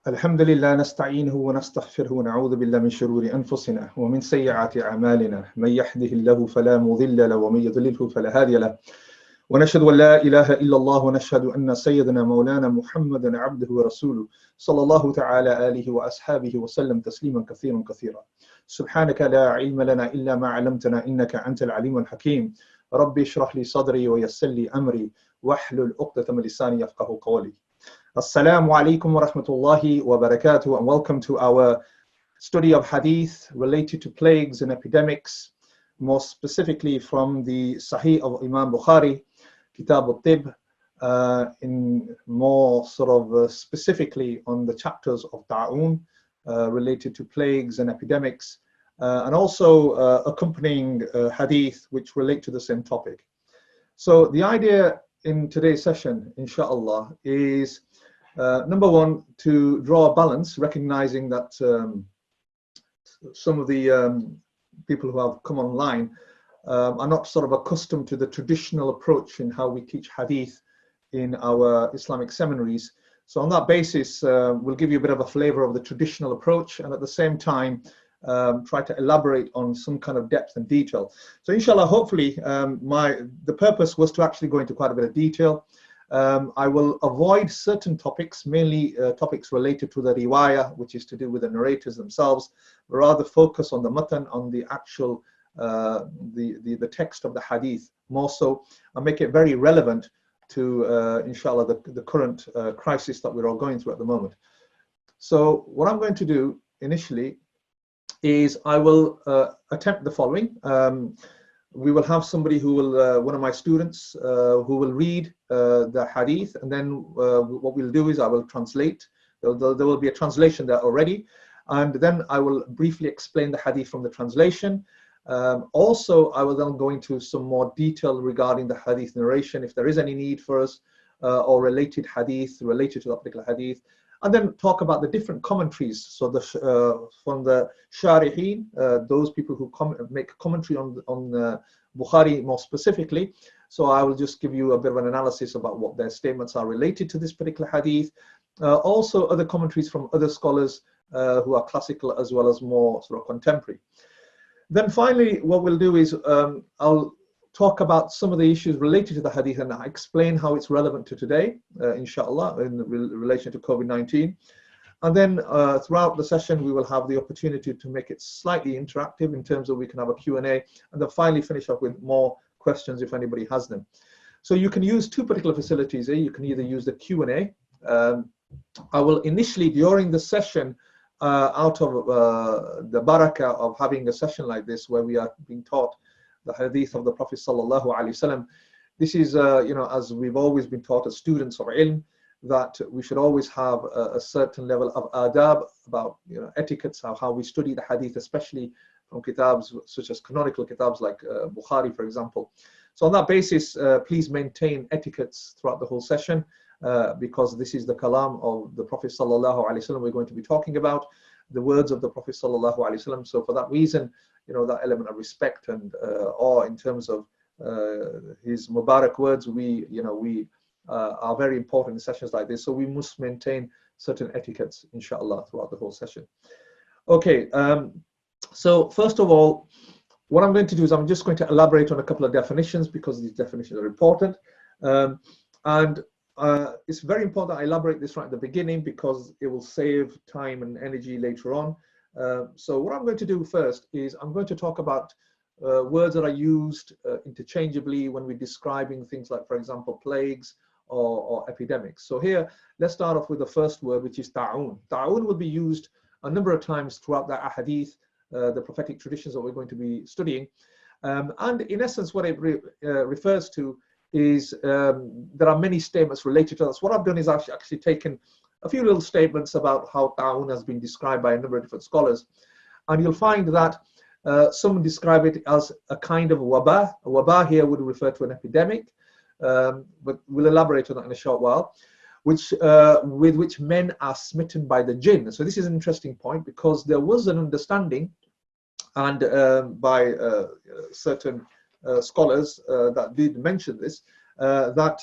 الحمد لله نستعينه ونستغفره ونعوذ بالله من شرور أنفسنا ومن سيئات أعمالنا من يهده الله فلا مضل له ومن يضلله فلا هادي له ونشهد أن لا إله إلا الله ونشهد أن سيدنا مولانا محمدا عبده ورسوله صلى الله تعالى آله وأصحابه وسلم تسليما كثيرا كثيرا سبحانك لا علم لنا إلا ما علمتنا إنك أنت العليم الحكيم ربي اشرح لي صدري ويسر لي أمري واحلل عقدة من لساني يفقهوا قولي. Assalamu alaikum wa rahmatullahi wa barakatuh, and welcome to our study of Hadith related to plagues and epidemics, more specifically from the Sahih of Imam Bukhari, 𝐀𝐜𝐚𝐿, in more sort of specifically on the chapters of 𝐁𝐚𝐚𝐥𝐚𝐿 related to plagues and epidemics, and also accompanying Hadith which relate to the same topic. So the idea in today's session, inshallah, is number one, to draw a balance, recognizing that some of the people who have come online are not sort of accustomed to the traditional approach in how we teach hadith in our Islamic seminaries. So on that basis, we'll give you a bit of a flavor of the traditional approach, and at the same time try to elaborate on some kind of depth and detail. So inshallah, hopefully, the purpose was to actually go into quite a bit of detail. I will avoid certain topics, mainly topics related to the riwayah, which is to do with the narrators themselves, but rather focus on the matan, on the actual the text of the hadith more so, and make it very relevant to inshallah the current crisis that we're all going through at the moment. So what I'm going to do initially is I will attempt the following. We will have somebody who will, one of my students, who will read the hadith, and then what we'll do is I will translate. There will be a translation there already, and then I will briefly explain the hadith from the translation. Also, I will then go into some more detail regarding the hadith narration, if there is any need for us, or related hadith related to that particular hadith. And then talk about the different commentaries. So from the sharihin, those people who make commentary on Bukhari more specifically. So I will just give you a bit of an analysis about what their statements are related to this particular hadith. Also other commentaries from other scholars who are classical as well as more sort of contemporary. Then finally, what we'll do is I'll talk about some of the issues related to the hadith and explain how it's relevant to today, inshallah, in relation to COVID-19. And then throughout the session, we will have the opportunity to make it slightly interactive in terms of we can have a Q&A, and then finally finish up with more questions if anybody has them. So you can use two particular facilities here. You can either use the Q&A. I will initially, during the session, out of the barakah of having a session like this where we are being taught the hadith of the Prophet sallallahu alaihi wasallam. This is, as we've always been taught as students of ilm, that we should always have a certain level of adab about, etiquettes, how we study the hadith, especially from kitabs such as canonical kitabs like Bukhari, for example. So on that basis, please maintain etiquettes throughout the whole session, because this is the kalam of the Prophet sallallahu alaihi wasallam we're going to be talking about, the words of the Prophet sallallahu alaihi wasallam. So for that reason, that element of respect and awe in terms of his Mubarak words, we are very important in sessions like this. So we must maintain certain etiquettes, inshallah, throughout the whole session. Okay, so first of all, what I'm going to do is I'm just going to elaborate on a couple of definitions, because these definitions are important. And it's very important that I elaborate this right at the beginning, because it will save time and energy later on. So what I'm going to do first is I'm going to talk about words that are used interchangeably when we're describing things like, for example, plagues or epidemics. So here, let's start off with the first word, which is 𝐁𝐴𝐚. 𝐁𝐴𝐚 will be used a number of times throughout the Ahadith, the prophetic traditions that we're going to be studying. And in essence, what it refers to is there are many statements related to this. What I've done is I've actually taken a few little statements about how 𝐁𝐴𝐚 has been described by a number of different scholars. And you'll find that some describe it as a kind of wabah. A wabah here would refer to an epidemic, but we'll elaborate on that in a short while, with which men are smitten by the jinn. So this is an interesting point, because there was an understanding, and by certain scholars that did mention this, that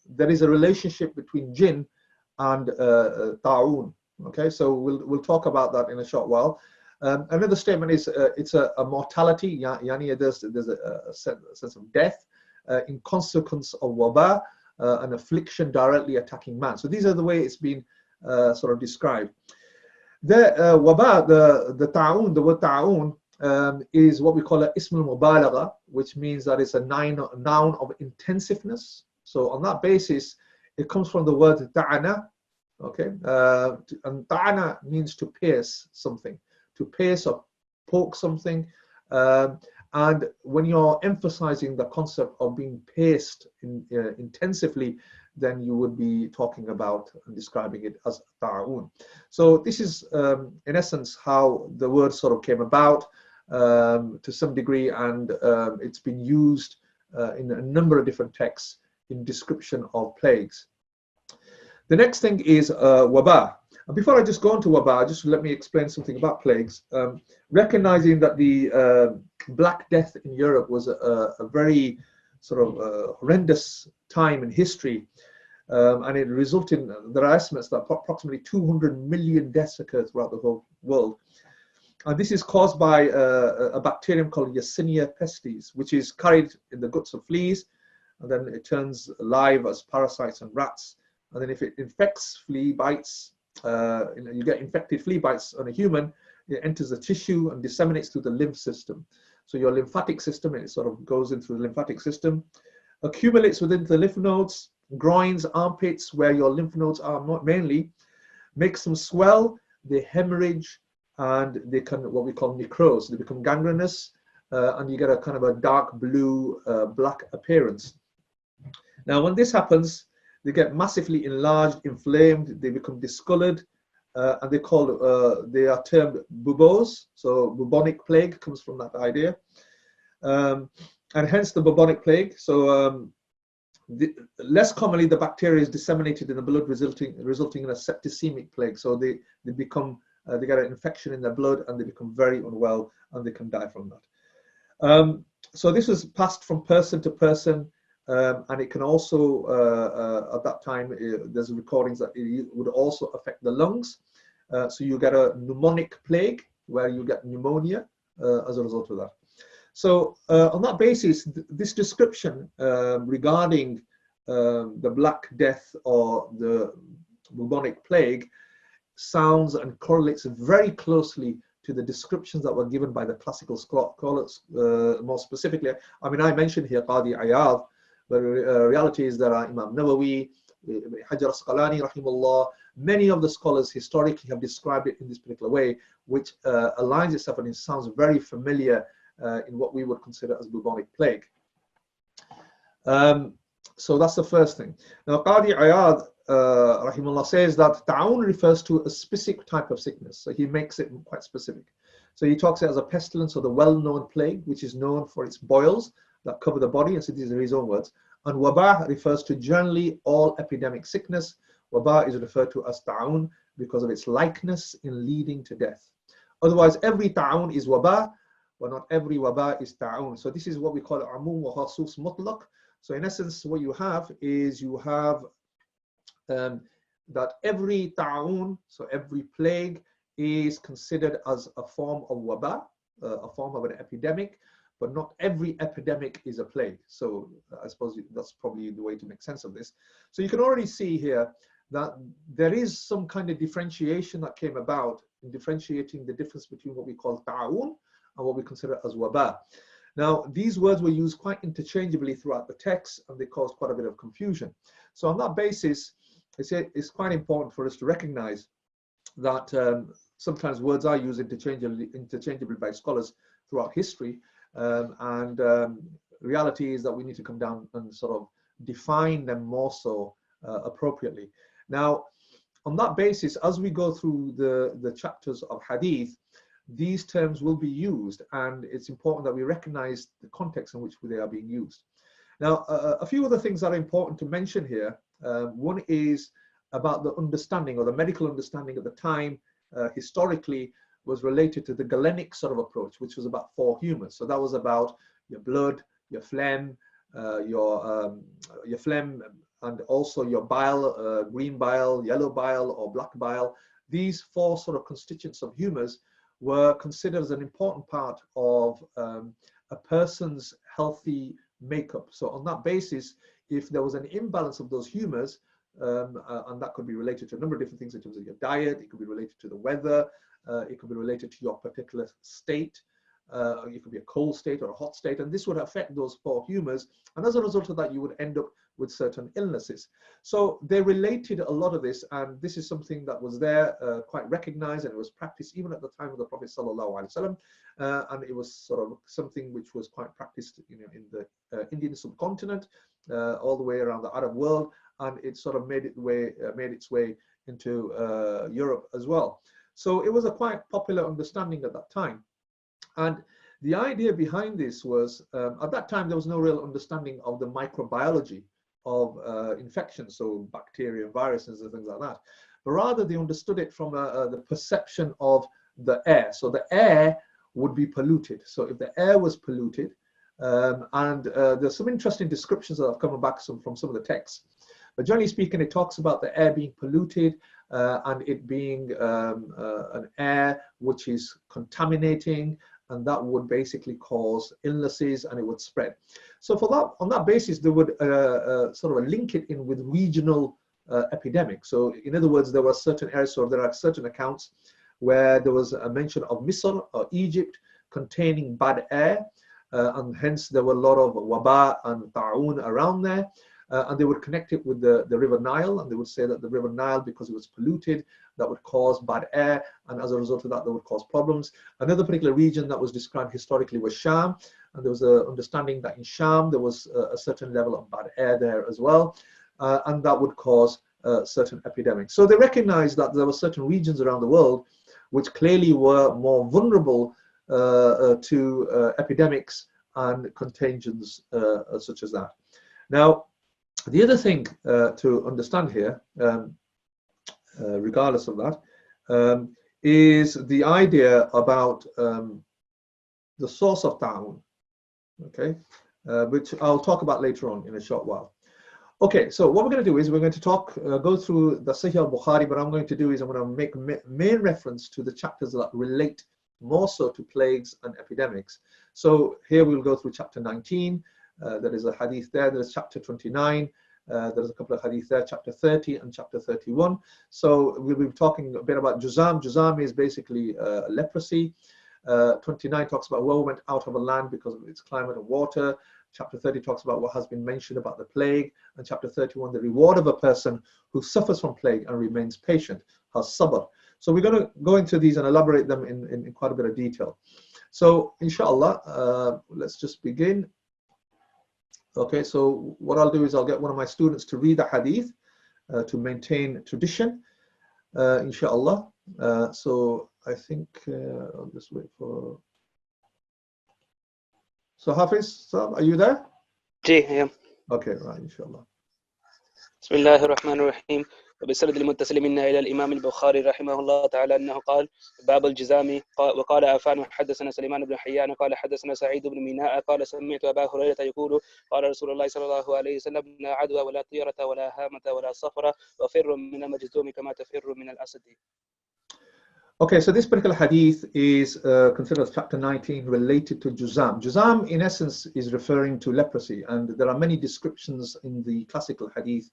there is a relationship between jinn and ṭaʿūn. Okay, so we'll talk about that in a short while. Another statement is it's a mortality, yani there's a sense of death in consequence of waba, an affliction directly attacking man. So these are the way it's been sort of described. The waba, the ta'un, the word ta'un is what we call an ism al-mubalagha, which means that it's a noun of intensiveness. So on that basis, it comes from the word ta'ana. Okay, and ta'ana means to pierce something, to pierce or poke something. And when you're emphasizing the concept of being pierced intensively, then you would be talking about and describing it as ta'un. So this is, in essence, how the word sort of came about to some degree, and it's been used in a number of different texts in description of plagues. The next thing is waba. And before I just go on to waba, just let me explain something about plagues. Recognizing that the Black Death in Europe was a very sort of horrendous time in history, and it resulted in, there are estimates that approximately 200 million deaths occurred throughout the whole world. And this is caused by a bacterium called Yersinia pestis, which is carried in the guts of fleas, and then it turns live as parasites and rats. And then if it infects flea bites, you get infected flea bites on a human, it enters the tissue and disseminates through the lymph system. So your lymphatic system, it sort of goes into the lymphatic system, accumulates within the lymph nodes, groins, armpits, where your lymph nodes are mainly, makes them swell, they hemorrhage, and they can, what we call necrose, they become gangrenous, and you get a kind of a dark blue, black appearance. Now, when this happens, they get massively enlarged, inflamed, they become discolored, and they are termed buboes. So bubonic plague comes from that idea, and hence the bubonic plague. So less commonly, the bacteria is disseminated in the blood, resulting in a septicemic plague. So they get an infection in their blood, and they become very unwell, and they can die from that. So this was passed from person to person. And it can also, at that time, there's recordings that it would also affect the lungs. So you get a pneumonic plague, where you get pneumonia as a result of that. So on that basis, this description regarding the Black Death or the bubonic plague sounds and correlates very closely to the descriptions that were given by the classical scholars, more specifically. I mean, I mentioned here Qadi Iyad, but reality is that Imam Nawawi, Hajar Asqalani, rahimahullah, many of the scholars historically have described it in this particular way, which aligns itself and it sounds very familiar in what we would consider as bubonic plague. So that's the first thing. Now, Qadi Iyad, rahimahullah, says that ta'un refers to a specific type of sickness. So he makes it quite specific. So he talks it as a pestilence or the well-known plague, which is known for its boils that cover the body, and so these are his own words. And waba refers to generally all epidemic sickness. Waba is referred to as ta'un because of its likeness in leading to death. Otherwise, every ta'un is waba, but not every waba is ta'un. So this is what we call amum wa khasus mutlaq. So in essence, what you have is you have that every ta'un, so every plague, is considered as a form of waba, a form of an epidemic, but not every epidemic is a plague. So I suppose that's probably the way to make sense of this. So you can already see here that there is some kind of differentiation that came about in differentiating the difference between what we call ta'un and what we consider as waba. Now, these words were used quite interchangeably throughout the text, and they caused quite a bit of confusion. So on that basis, it's quite important for us to recognize that sometimes words are used interchangeably by scholars throughout history. Reality is that we need to come down and sort of define them more so appropriately. Now, on that basis, as we go through the chapters of Hadith, these terms will be used, and it's important that we recognize the context in which they are being used. Now, a few other things that are important to mention here. One is about the understanding, or the medical understanding at the time, historically, was related to the Galenic sort of approach, which was about 4 humors. So that was about your blood, your phlegm, and also your bile, green bile, yellow bile, or black bile, these four sort of constituents of humours were considered as an important part of a person's healthy makeup. So on that basis, if there was an imbalance of those humours, and that could be related to a number of different things in terms of your diet, it could be related to the weather, it could be related to your particular state, it could be a cold state or a hot state, and this would affect those four humours, and as a result of that you would end up with certain illnesses. So they related a lot of this, and this is something that was there, quite recognized, and it was practiced even at the time of the Prophet ﷺ, and it was sort of something which was quite practiced, you know, in the Indian subcontinent, all the way around the Arab world, and it sort of made its way into Europe as well. So it was a quite popular understanding at that time. And the idea behind this was, at that time, there was no real understanding of the microbiology of infections, so bacteria, viruses, and things like that. But rather, they understood it from the perception of the air. So the air would be polluted. So if the air was polluted, and there's some interesting descriptions that have come back from some of the texts. But generally speaking, it talks about the air being polluted and it being an air which is contaminating, and that would basically cause illnesses and it would spread. So for that, on that basis, they would sort of link it in with regional epidemics. So in other words, there were certain areas, or there are certain accounts where there was a mention of Misr or Egypt containing bad air, and hence there were a lot of waba and ta'un around there. And they would connect it with the River Nile, and they would say that the River Nile, because it was polluted, that would cause bad air, and as a result of that, that would cause problems. Another particular region that was described historically was Sham, and there was an understanding that in Sham there was a certain level of bad air there as well, and that would cause certain epidemics. So they recognized that there were certain regions around the world which clearly were more vulnerable to epidemics and contagions such as that. Now, the other thing to understand here, regardless of that, is the idea about the source of ta'un, okay, which I'll talk about later on in a short while. Okay, so what we're going to do is we're going to go through the Sahih al-Bukhari, but I'm going to do is I'm going to make main reference to the chapters that relate more so to plagues and epidemics. So here we'll go through chapter 19. There is a hadith there. There's chapter 29. There's a couple of hadith there, chapter 30 and chapter 31. So we'll be talking a bit about 𝐁𝐚. 𝐁𝐚 is basically leprosy. 29 talks about woe went out of a land because of its climate and water. Chapter 30 talks about what has been mentioned about the plague. And chapter 31, the reward of a person who suffers from plague and remains patient, has sabr. So we're going to go into these and elaborate them in quite a bit of detail. So inshallah, let's just begin. Okay, so what I'll do is I'll get one of my students to read the hadith to maintain tradition, inshallah. So I think I'll just wait for. So Hafiz, are you there? Yeah. Okay, right, inshallah. بسم الله الرحمن الرحيم وبسند المتصل منا إلى الإمام البخاري رحمه الله تعالى أنه قال باب الجزام وقال عفان حدثنا سليمان بن حيان قال حدثنا سعيد بن ميناء قال سمعت أبا هريرة يقول قال رسول الله صلى الله عليه وسلم لا عدوى ولا طيرة ولا هامة ولا صفرة وفر من المجذوم كما تفر من الأسد. Okay, so this particular hadith is considered as chapter 19 related to 𝐁𝐚. 𝐁𝐚 in essence is referring to leprosy, and there are many descriptions in the classical hadith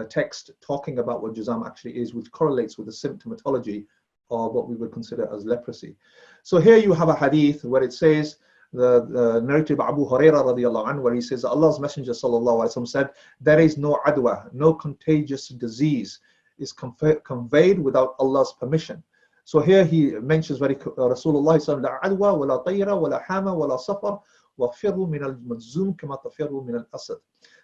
text talking about what 𝐁𝐚 actually is, which correlates with the symptomatology of what we would consider as leprosy. So here you have a hadith where it says, the narrative by Abu Hurairah radiallahu anhu, where he says Allah's Messenger sallallahu alaihi wasallam said, there is no adwa, no contagious disease is conveyed without Allah's permission. So here he mentions very Rasulullah sallallahu alaihi wasallam, la adwa wala tayra wala hama wala safar wa firru min al-majzum kama tafirru min al-asad.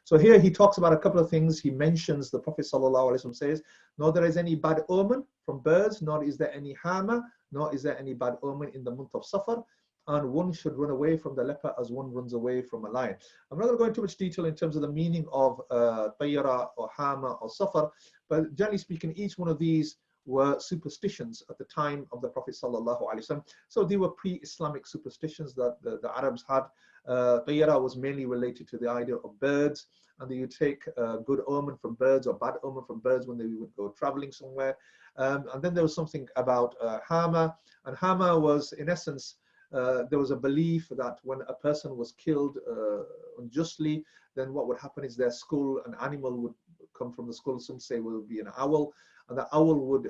So here he talks about a couple of things. He mentions the Prophet sallallahu alaihi wasallam says, nor there is any bad omen from birds, nor is there any hama, nor is there any bad omen in the month of Safar, and one should run away from the leper as one runs away from a lion. I'm not going to go into much detail in terms of the meaning of tayra or hama or safar, but generally speaking, each one of these were superstitions at the time of the Prophet sallallahu alaihi wasallam. So they were pre-Islamic superstitions that the Arabs had. Tayra was mainly related to the idea of birds, and that you take good omen from birds or bad omen from birds when they would go traveling somewhere. And then there was something about Hama, and Hama was, in essence, there was a belief that when a person was killed unjustly, then what would happen is their skull, an animal would come from the skull. Some say will be an owl, and the owl would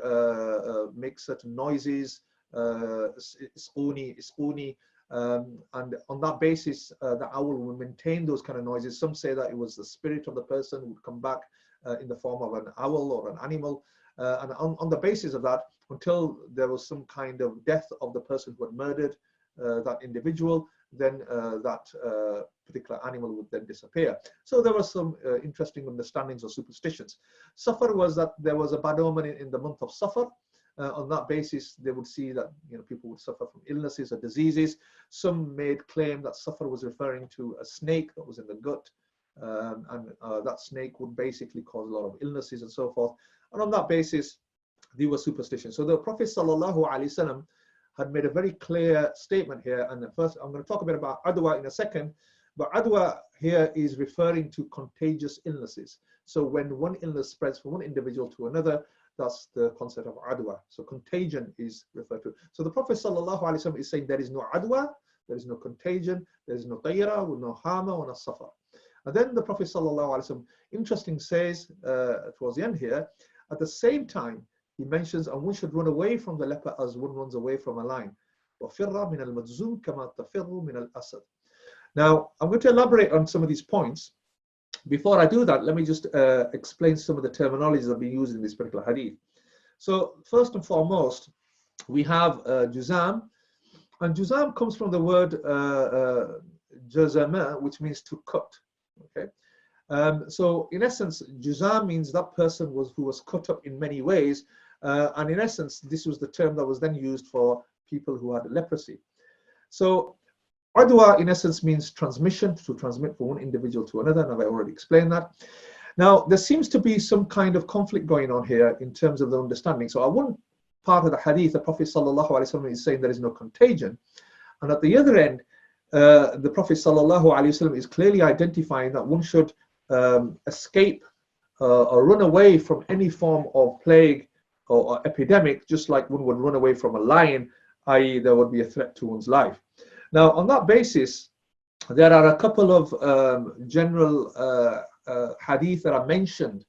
make certain noises, 𝐁𝐚𝐥𝐚𝐝. And on that basis, the owl will maintain those kind of noises. Some say that it was the spirit of the person who would come back in the form of an owl or an animal. And on the basis of that, until there was some kind of death of the person who had murdered that individual, then that particular animal would then disappear. So there were some interesting understandings or superstitions. Safar was that there was a bad omen in the month of Safar. On that basis, they would see that people would suffer from illnesses or diseases. Some made claim that Safar was referring to a snake that was in the gut, and that snake would basically cause a lot of illnesses and so forth. And on that basis, they were superstitions. So the Prophet ﷺ had made a very clear statement here. And first, I'm going to talk a bit about adwa in a second. But adwa here is referring to contagious illnesses. So when one illness spreads from one individual to another, that's the concept of adwa. So contagion is referred to. So the Prophet ﷺ is saying there is no adwa, there is no contagion, there is no tayra, no hama, or no safar. And then the Prophet ﷺ, interesting, says towards the end here, at the same time, he mentions, and one should run away from the leper as one runs away from a lion. Now, I'm going to elaborate on some of these points. Before I do that, let me just explain some of the terminologies that have been used in this particular hadith. So first and foremost, we have juzam, and juzam comes from the word jazama, which means to cut. Okay, so in essence, juzam means that person who was cut up in many ways, and in essence, this was the term that was then used for people who had leprosy. So adwa, in essence, means transmission, to transmit from one individual to another, and I've already explained that. Now, there seems to be some kind of conflict going on here in terms of the understanding. So at one part of the hadith, the Prophet ﷺ is saying there is no contagion. And at the other end, the Prophet ﷺ is clearly identifying that one should escape or run away from any form of plague or epidemic, just like one would run away from a lion, i.e. there would be a threat to one's life. Now, on that basis, there are a couple of general hadith that are mentioned,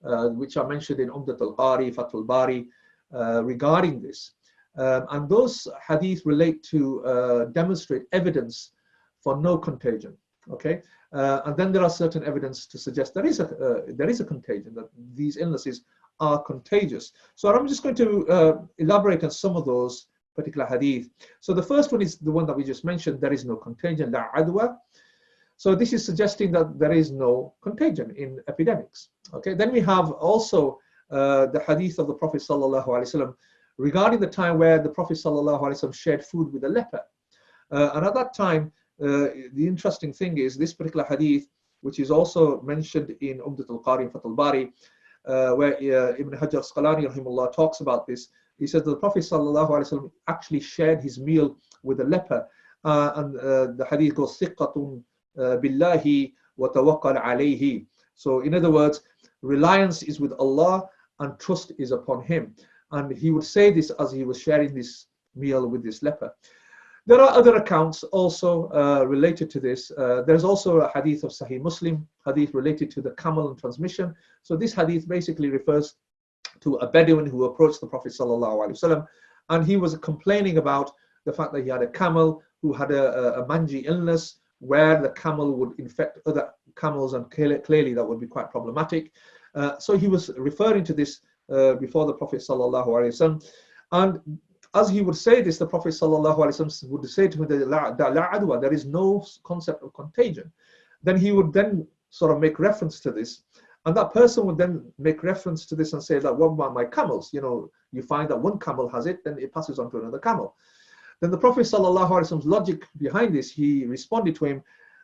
which are mentioned in Umdatul Qari, Fathul Bari, regarding this. And those hadith relate to demonstrate evidence for no contagion. Okay, and then there are certain evidence to suggest there is a contagion, that these illnesses are contagious. So I'm just going to elaborate on some of those particular hadith. So the first one is the one that we just mentioned, there is no contagion, la adwa. So this is suggesting that there is no contagion in epidemics. Okay, then we have also the hadith of the Prophet ﷺ regarding the time where the Prophet ﷺ shared food with a leper. And at that time, the interesting thing is this particular hadith, which is also mentioned in Umdatul Qari and Fathul Bari, where Ibn Hajar Asqalani rahimahullah talks about this. He says that the Prophet ﷺ actually shared his meal with a leper, and the hadith goes ثِقَّةٌ بِاللَّهِ وَتَوَكَّلْ عَلَيْهِ. So in other words, reliance is with Allah and trust is upon him. And he would say this as he was sharing this meal with this leper. There are other accounts also related to this. There's also a hadith of Sahih Muslim, hadith related to the camel and transmission. So this hadith basically refers to a Bedouin who approached the Prophet ﷺ, and he was complaining about the fact that he had a camel who had a manji illness, where the camel would infect other camels, and clearly that would be quite problematic. So he was referring to this before the Prophet ﷺ, and as he would say this, the Prophet ﷺ would say to him that la adwa, there is no concept of contagion. Then he would then sort of make reference to this, and that person would then make reference to this and say that, what about my camels? You know, you find that one camel has it, then it passes on to another camel. Then the Prophet ﷺ's logic behind this, he responded to him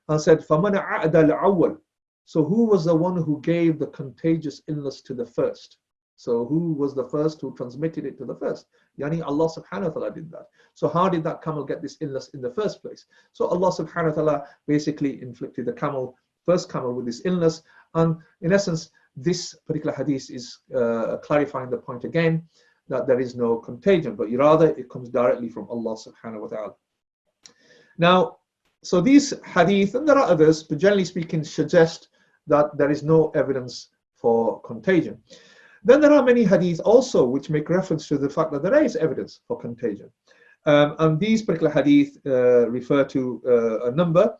and said, فَمَنَ عَأْدَ الْأَوَّلِ. So who was the one who gave the contagious illness to the first? So who was the first who transmitted it to the first? Yani Allah subhanahu wa ta'ala did that. So how did that camel get this illness in the first place? So Allah subhanahu wa ta'ala basically inflicted the first camel with this illness, And in essence, this particular hadith is clarifying the point again, that there is no contagion, but rather it comes directly from Allah subhanahu wa ta'ala. Now, so these hadith, and there are others, but generally speaking, suggest that there is no evidence for contagion. Then there are many hadith also which make reference to the fact that there is evidence for contagion. And these particular hadith refer to a number.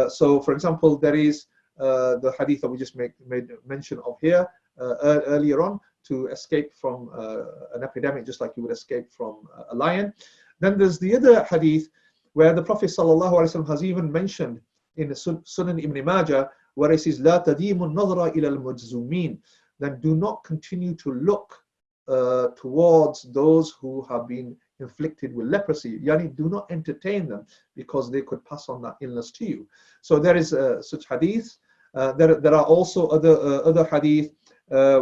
So, for example, there is the hadith that we just made mention of here earlier on, to escape from an epidemic just like you would escape from a lion. Then there's the other hadith where the Prophet ﷺ has even mentioned in the Sunan Ibn Majah, where he says, "La tadimu nadra ila al-mujzumin," then do not continue to look towards those who have been inflicted with leprosy. Yani, do not entertain them because they could pass on that illness to you. So there is such hadith. There are also other hadith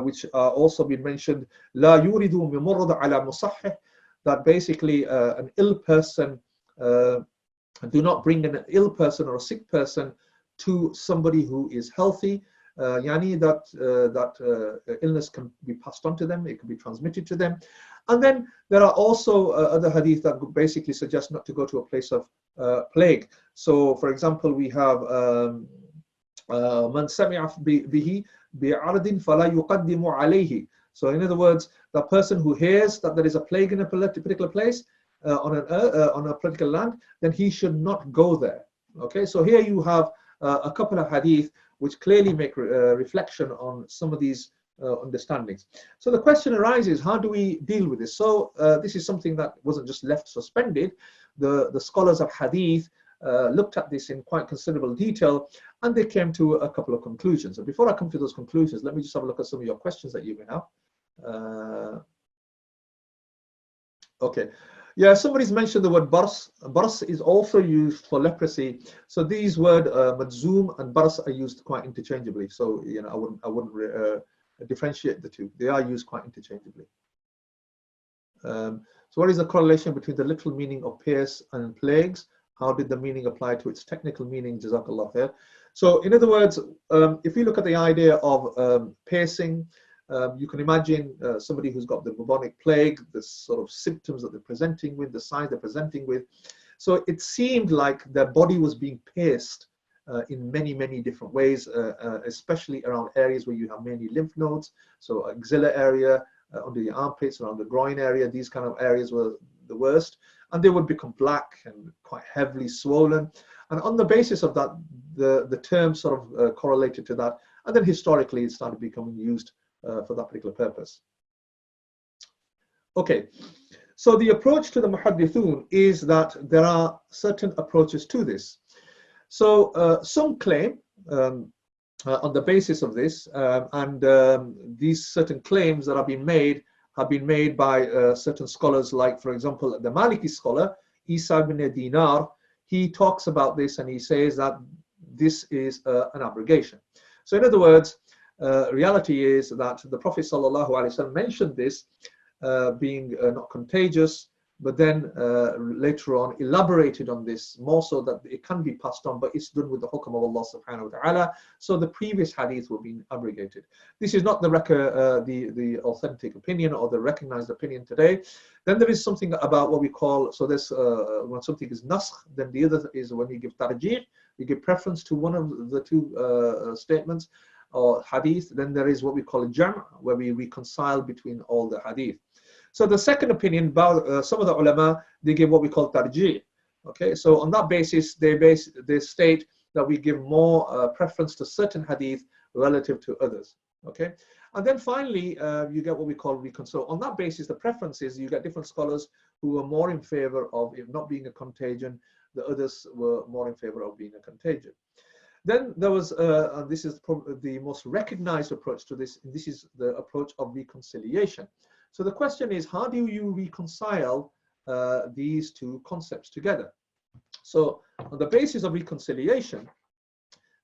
which are also been mentioned. La yuridu mimurrad ala musahih, that basically an ill person, do not bring an ill person or a sick person to somebody who is healthy. Yani that illness can be passed on to them, it can be transmitted to them. And then there are also other hadith that basically suggest not to go to a place of plague. So, for example, we have man sami'a bihi bi'ardin fala yuqaddimu alayhi. So, in other words, the person who hears that there is a plague in a particular place on a particular land, then he should not go there. Okay, so here you have a couple of hadith which clearly make reflection on some of these understandings. So the question arises, how do we deal with this? So this is something that wasn't just left suspended. The scholars of hadith looked at this in quite considerable detail, and they came to a couple of conclusions. And before I come to those conclusions, let me just have a look at some of your questions that you may have. Okay. Yeah, somebody's mentioned the word bars. Bars is also used for leprosy. So these words majzoom and bars are used quite interchangeably. So I wouldn't differentiate the two. They are used quite interchangeably. So what is the correlation between the literal meaning of pierce and plagues? How did the meaning apply to its technical meaning? Jazakallah khair. So in other words, if you look at the idea of piercing, you can imagine somebody who's got the bubonic plague, the sort of symptoms that they're presenting with, the signs they're presenting with. So it seemed like their body was being pierced in many, many different ways, especially around areas where you have many lymph nodes. So axilla area, under the armpits, around the groin area, these kind of areas were the worst. And they would become black and quite heavily swollen. And on the basis of that, the term sort of correlated to that. And then historically, it started becoming used for that particular purpose. Okay, so the approach to the muhaddithun is that there are certain approaches to this. So some claim on the basis of this, these certain claims that have been made by certain scholars, like, for example, the Maliki scholar, Isa ibn Dinar. He talks about this and he says that this is an abrogation. So in other words, reality is that the Prophet ﷺ mentioned this being not contagious, but then later on elaborated on this more so that it can be passed on, but it's done with the hukm of Allah subhanahu wa ta'ala. So the previous hadith will be abrogated. This is not the authentic opinion or the recognized opinion today. Then there is something about what we call, so there's when something is naskh, then the other is when you give tarjih, you give preference to one of the two statements or hadith. Then there is what we call a jam', where we reconcile between all the hadith. So the second opinion, some of the ulama, they give what we call tarjih. Okay, so on that basis, they state that we give more preference to certain hadith relative to others. Okay, and then finally, you get what we call reconcile. On that basis, the preferences, you get different scholars who are more in favor of it not being a contagion. The others were more in favor of being a contagion. Then there was, and this is probably the most recognized approach to this, and this is the approach of reconciliation. So the question is, how do you reconcile these two concepts together? So on the basis of reconciliation,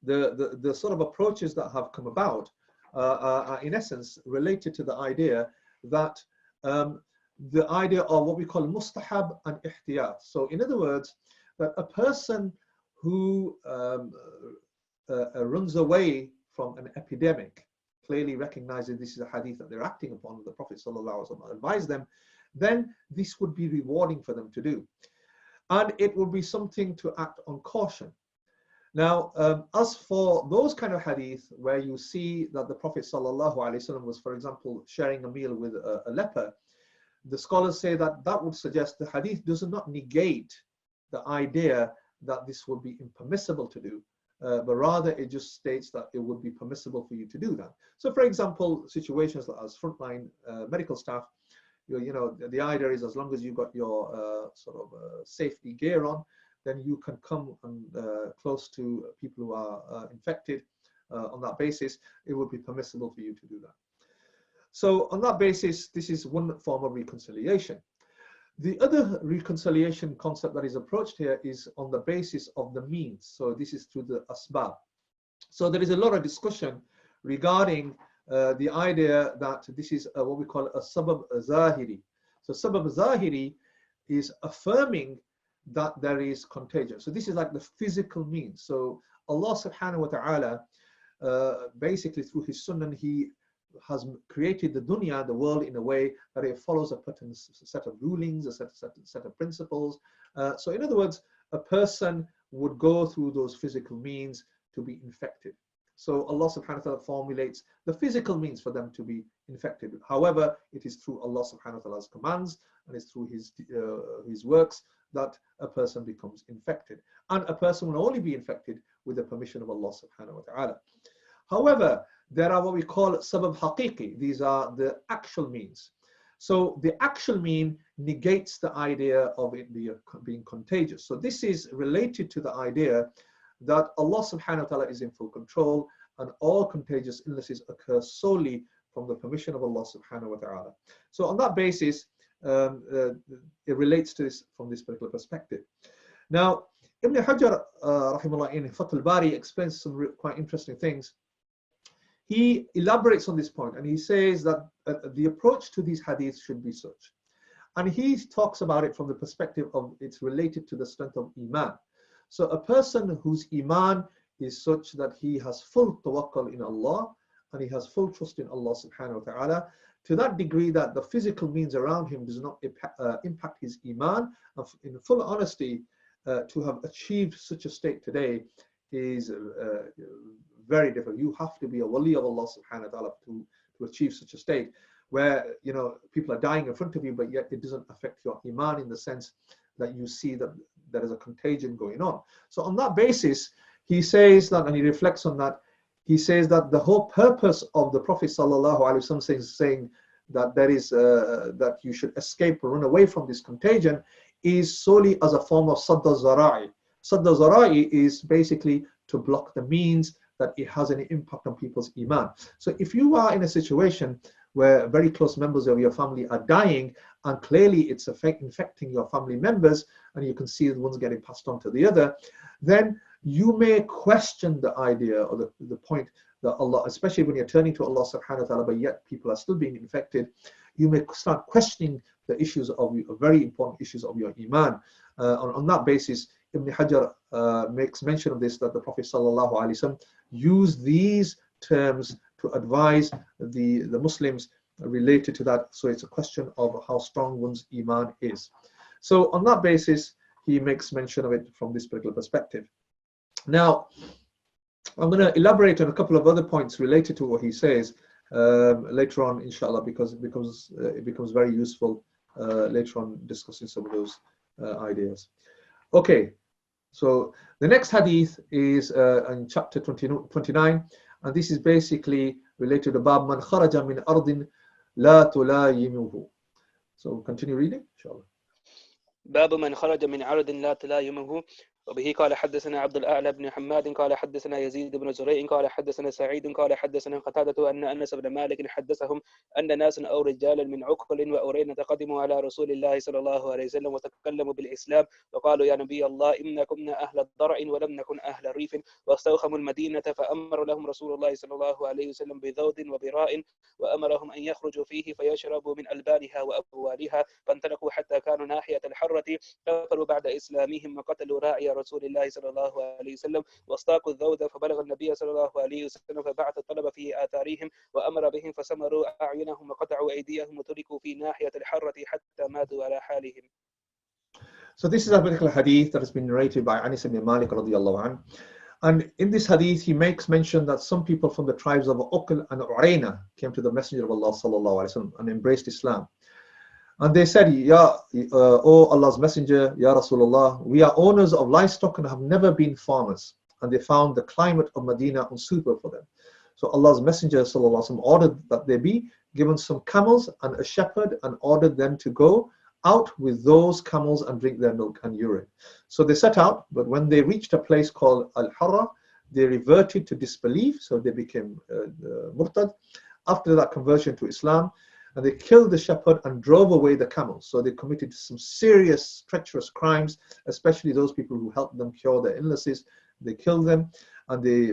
the sort of approaches that have come about are in essence related to the idea that the idea of what we call mustahab and ihtiyat. So in other words, that a person who runs away from an epidemic, clearly recognizing this is a hadith that they're acting upon, the Prophet ﷺ advised them, then this would be rewarding for them to do. And it would be something to act on caution. Now, as for those kind of hadith where you see that the Prophet ﷺ was, for example, sharing a meal with a leper, the scholars say that that would suggest the hadith does not negate the idea that this would be impermissible to do, but rather it just states that it would be permissible for you to do that. So, for example, situations like as frontline medical staff, you know, the idea is as long as you've got your safety gear on, then you can come and close to people who are infected. On that basis, it would be permissible for you to do that. So on that basis, this is one form of reconciliation. The other reconciliation concept that is approached here is on the basis of the means. So this is through the asbab. So there is a lot of discussion regarding the idea that this is what we call a sabab zahiri. So sabab zahiri is affirming that there is contagion. So this is like the physical means. So Allah subhanahu wa ta'ala, basically through his sunnah, he has created the dunya, the world, in a way that it follows a certain set of rulings, a set of principles. So in other words, a person would go through those physical means to be infected. So Allah subhanahu wa ta'ala formulates the physical means for them to be infected. However, it is through Allah subhanahu wa ta'ala's commands and it's through his works that a person becomes infected. And a person will only be infected with the permission of Allah subhanahu wa ta'ala. However, there are what we call sabab haqiqi. These are the actual means. So the actual mean negates the idea of it being contagious. So this is related to the idea that Allah subhanahu wa ta'ala is in full control and all contagious illnesses occur solely from the permission of Allah subhanahu wa ta'ala. So on that basis, it relates to this from this particular perspective. Now, Ibn Hajar, rahimahullah, in Fath al-Bari explains some quite interesting things. He elaborates on this point and he says that the approach to these hadiths should be such. And he talks about it from the perspective of it's related to the strength of Iman. So a person whose Iman is such that he has full tawakkul in Allah and he has full trust in Allah subhanahu wa ta'ala, to that degree that the physical means around him does not impact his Iman. In full honesty, to have achieved such a state today is very difficult. You have to be a wali of Allah subhanahu wa ta'ala to achieve such a state where, you know, people are dying in front of you, but yet it doesn't affect your Iman in the sense that you see that there is a contagion going on. So on that basis, he says that, and he reflects on that, he says that the whole purpose of the Prophet sallallahu alaihi wasallam saying that there is that you should escape or run away from this contagion is solely as a form of sadda zara'i. Sadda zara'i is basically to block the means that it has any impact on people's Iman. So if you are in a situation where very close members of your family are dying and clearly it's infecting your family members and you can see the ones getting passed on to the other, then you may question the idea or the point that Allah, especially when you're turning to Allah subhanahu wa ta'ala, but yet people are still being infected, you may start questioning the issues of very important issues of your Iman. On that basis, Ibn Hajar makes mention of this, that the Prophet sallallahu alaihi wasallam used these terms to advise the Muslims related to that. So it's a question of how strong one's Iman is. So on that basis, he makes mention of it from this particular perspective. Now, I'm going to elaborate on a couple of other points related to what he says later on, inshallah, because it becomes very useful later on discussing some of those ideas. Okay, so the next hadith is in chapter 29, and this is basically related to Bab man kharaja min ardin la tulayimuhu. So continue reading, inshallah. باب من خرج من عرض لا تلايمه وبه قال حدثنا عبد الأعلى بن حماد قال حدثنا يزيد بن زريع قال حدثنا سعيد قال حدثنا قتادة أن أنس بن مالك حدثهم أن ناسا أو رجالا من عقل وأرينة قدموا على رسول الله صلى الله عليه وسلم وتكلموا بالإسلام وقالوا يا نبي الله إنا كنا أهل الضرع ولم نكن أهل ريف واستوخموا المدينة فأمر لهم رسول الله صلى الله عليه وسلم بذود وبراء وأمرهم أن يخرجوا فيه فيشربوا من ألبانها وأبوالها فانطلقوا حتى كانوا ناحية الحرة كفروا بعد إسلامهم وقتلوا راعي رسول الله صلى الله عليه وسلم واستاقوا الذود فبلغ النبي صلى الله عليه وسلم فبعث الطلب في آثارهم وأمر بهم فسمروا أعينهم وقطعوا أيديهم وتركوا في ناحية الحرة حتى ماتوا على حالهم. So this is a particular hadith that has been narrated by Anas ibn Malik radiyallahu anhu. And in this hadith, he makes mention that some people from the tribes of Uql and Urayna came to the Messenger of Allah sallallahu alaihi wasallam and embraced Islam. And they said, O Allah's Messenger, Ya Rasulullah, we are owners of livestock and have never been farmers. And they found the climate of Medina unsuitable for them. So Allah's Messenger sallallahu alaihi wasallam ordered that they be given some camels and a shepherd and ordered them to go out with those camels and drink their milk and urine. So they set out, but when they reached a place called Al-Harra, they reverted to disbelief, so they became murtad. After that conversion to Islam, and they killed the shepherd and drove away the camels. So they committed some serious, treacherous crimes, especially those people who helped them cure their illnesses. They killed them and they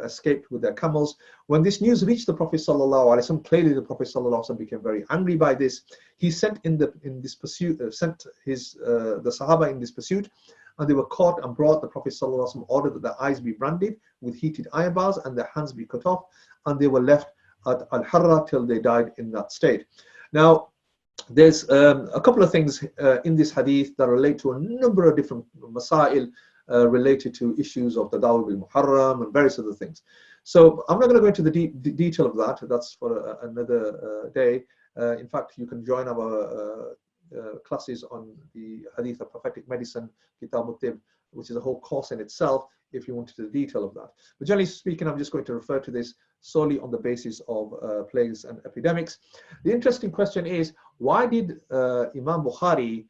escaped with their camels. When this news reached the Prophet ﷺ, clearly the Prophet ﷺ became very angry by this. He sent the Sahaba in this pursuit, and they were caught and brought. The Prophet ﷺ ordered that their eyes be branded with heated iron bars and their hands be cut off, and they were left at Al-Harra till they died in that state. Now, there's a couple of things in this hadith that relate to a number of different masail related to issues of the Tadawul bil Muharram and various other things. So I'm not going to go into the detail of that. That's for another day. In fact, you can join our classes on the Hadith of Prophetic Medicine, 𝐁𝐜𝐚𝐥𝐚𝐿, which is a whole course in itself if you wanted the detail of that. But generally speaking, I'm just going to refer to this solely on the basis of plagues and epidemics. The interesting question is, why did Imam Bukhari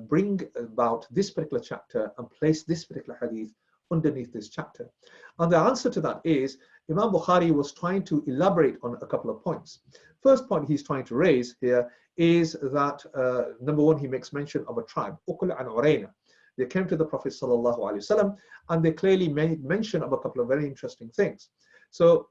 bring about this particular chapter and place this particular hadith underneath this chapter? And the answer to that is, Imam Bukhari was trying to elaborate on a couple of points. First point he's trying to raise here is that, number one, he makes mention of a tribe, Uql and Urayna. They came to the Prophet ﷺ and they clearly made mention of a couple of very interesting things. So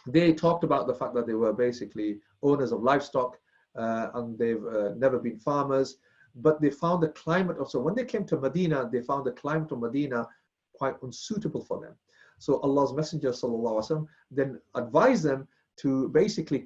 they talked about the fact that they were basically owners of livestock and they've never been farmers, but they found the climate also, when they came to Medina, they found the climate of Medina quite unsuitable for them. So Allah's Messenger ﷺ then advised them to basically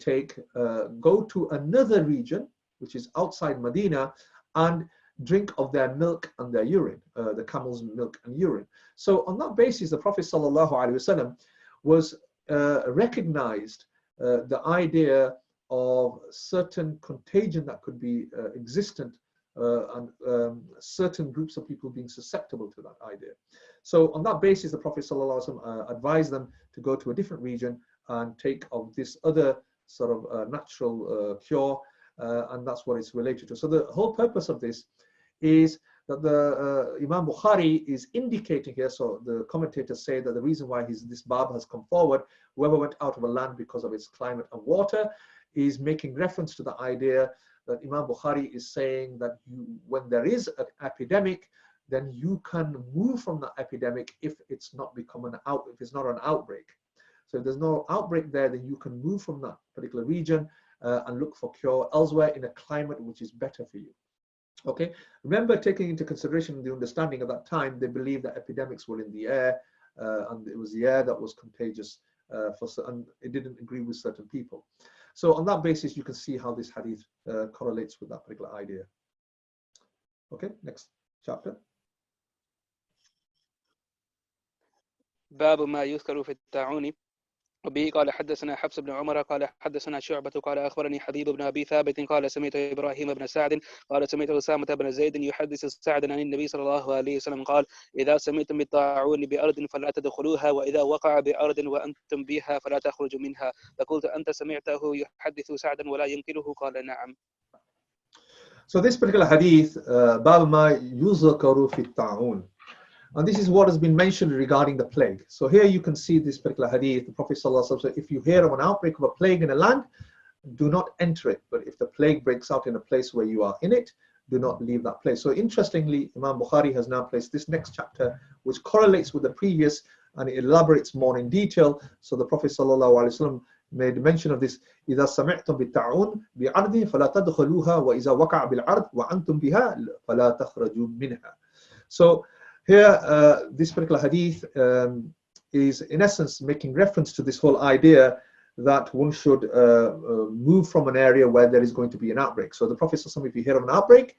go to another region, which is outside Medina, and drink of their milk and their urine, the camel's milk and urine. So on that basis, the Prophet ﷺ was recognized the idea of certain contagion that could be existent and certain groups of people being susceptible to that idea. So on that basis, the Prophet ﷺ advised them to go to a different region and take of this other sort of natural cure, and that's what it's related to. So the whole purpose of this is that the Imam Bukhari is indicating here, so the commentators say that the reason why this bab has come forward, whoever went out of a land because of its climate and water, is making reference to the idea that Imam Bukhari is saying that when there is an epidemic, then you can move from that epidemic if it's not if it's not an outbreak. So if there's no outbreak there, then you can move from that particular region and look for cure elsewhere in a climate which is better for you. Okay, remember, taking into consideration the understanding at that time, they believed that epidemics were in the air, and it was the air that was contagious, and it didn't agree with certain people. So on that basis, you can see how this hadith correlates with that particular idea. Okay, next chapter. باب ما يذكر في الطاعون. وبه قال حدثنا حفص بن عمر قال حدثنا شعبة قال أخبرني حبيب بن أبي ثابت قال سمعت إبراهيم بن سعد قال سمعت أسامة بن زيد يحدث سعدا عن النبي صلى الله عليه وسلم قال إذا سمعتم بالطاعون بأرض فلا تدخلوها وإذا وقع بأرض وأنتم بها فلا تخرجوا منها. فقلت أنت سمعته يحدث سعدا ولا ينكره قال نعم. So this particular hadith, باب ما يذكر في الطاعون. And this is what has been mentioned regarding the plague. So here you can see this particular hadith. The Prophet ﷺ said, if you hear of an outbreak of a plague in a land, do not enter it. But if the plague breaks out in a place where you are in it, do not leave that place. So interestingly, Imam Bukhari has now placed this next chapter, which correlates with the previous, and it elaborates more in detail. So the Prophet ﷺ made mention of this. إِذَا سَمِعْتُمْ بِالطَّاعُونِ بِعَرْضٍ فَلَا تَدْخُلُوهَا وَإِذَا وَقَعَ بِالْعَرْضِ وَأَنْتُمْ بِهَا فَلَا تَخْرَجُوا مِنْهَا. So here, this particular hadith is in essence making reference to this whole idea that one should move from an area where there is going to be an outbreak. So the Prophet says, if you hear of an outbreak,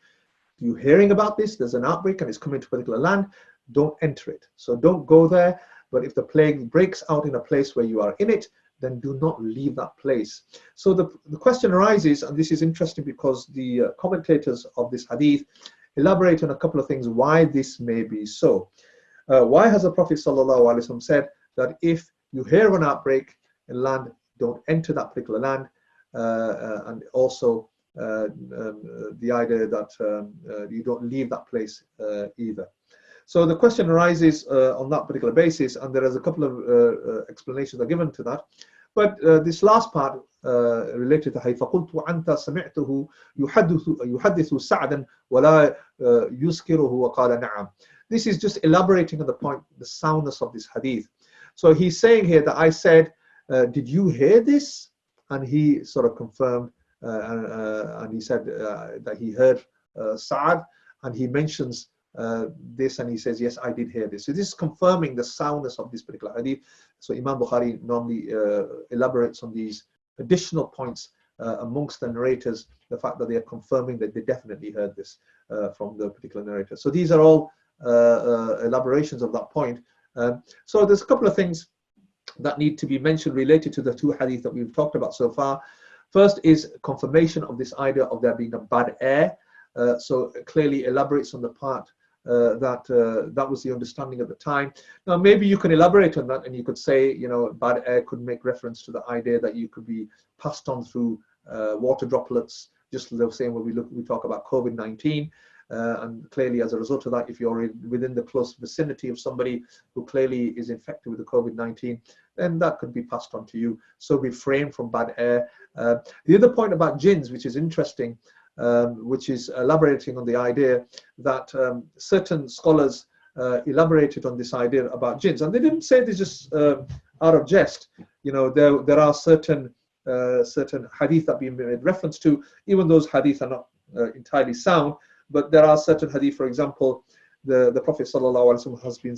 you're hearing about this, there's an outbreak and it's coming to a particular land, don't enter it. So don't go there. But if the plague breaks out in a place where you are in it, then do not leave that place. So the question arises, and this is interesting because the commentators of this hadith elaborate on a couple of things why this may be so. Why has the Prophet ﷺ said that if you hear of an outbreak in land, don't enter that particular land, and also the idea that you don't leave that place either. So the question arises on that particular basis, and there is a couple of explanations are given to that. But this last part related to فَقُلْتُ أَنْتَ سَمِعْتُهُ يُحَدِّثُ سَعْدًا وَلَا يُسْكِرُهُ وَقَالَ نَعَمْ. This is just elaborating on the point, the soundness of this hadith. So he's saying here that I said, did you hear this? And he sort of confirmed, and he said that he heard Sa'ad, and he mentions this, and he says, yes, I did hear this. So this is confirming the soundness of this particular hadith. So Imam Bukhari normally elaborates on these additional points amongst the narrators, the fact that they are confirming that they definitely heard this from the particular narrator. So these are all elaborations of that point. So there's a couple of things that need to be mentioned related to the two hadith that we've talked about so far. First is confirmation of this idea of there being a bad air. So clearly elaborates on the part that was the understanding at the time. Now maybe you can elaborate on that, and you could say, you know, bad air could make reference to the idea that you could be passed on through water droplets, just the same when we talk about COVID-19. And clearly as a result of that, if you're within the close vicinity of somebody who clearly is infected with the COVID-19, then that could be passed on to you. So refrain from bad air. The other point about jinns, which is interesting, which is elaborating on the idea that certain scholars elaborated on this idea about jinns, and they didn't say this just out of jest. You know, there are certain hadith that we made reference to, even those hadith are not entirely sound, but there are certain hadith, for example, the Prophet ﷺ has been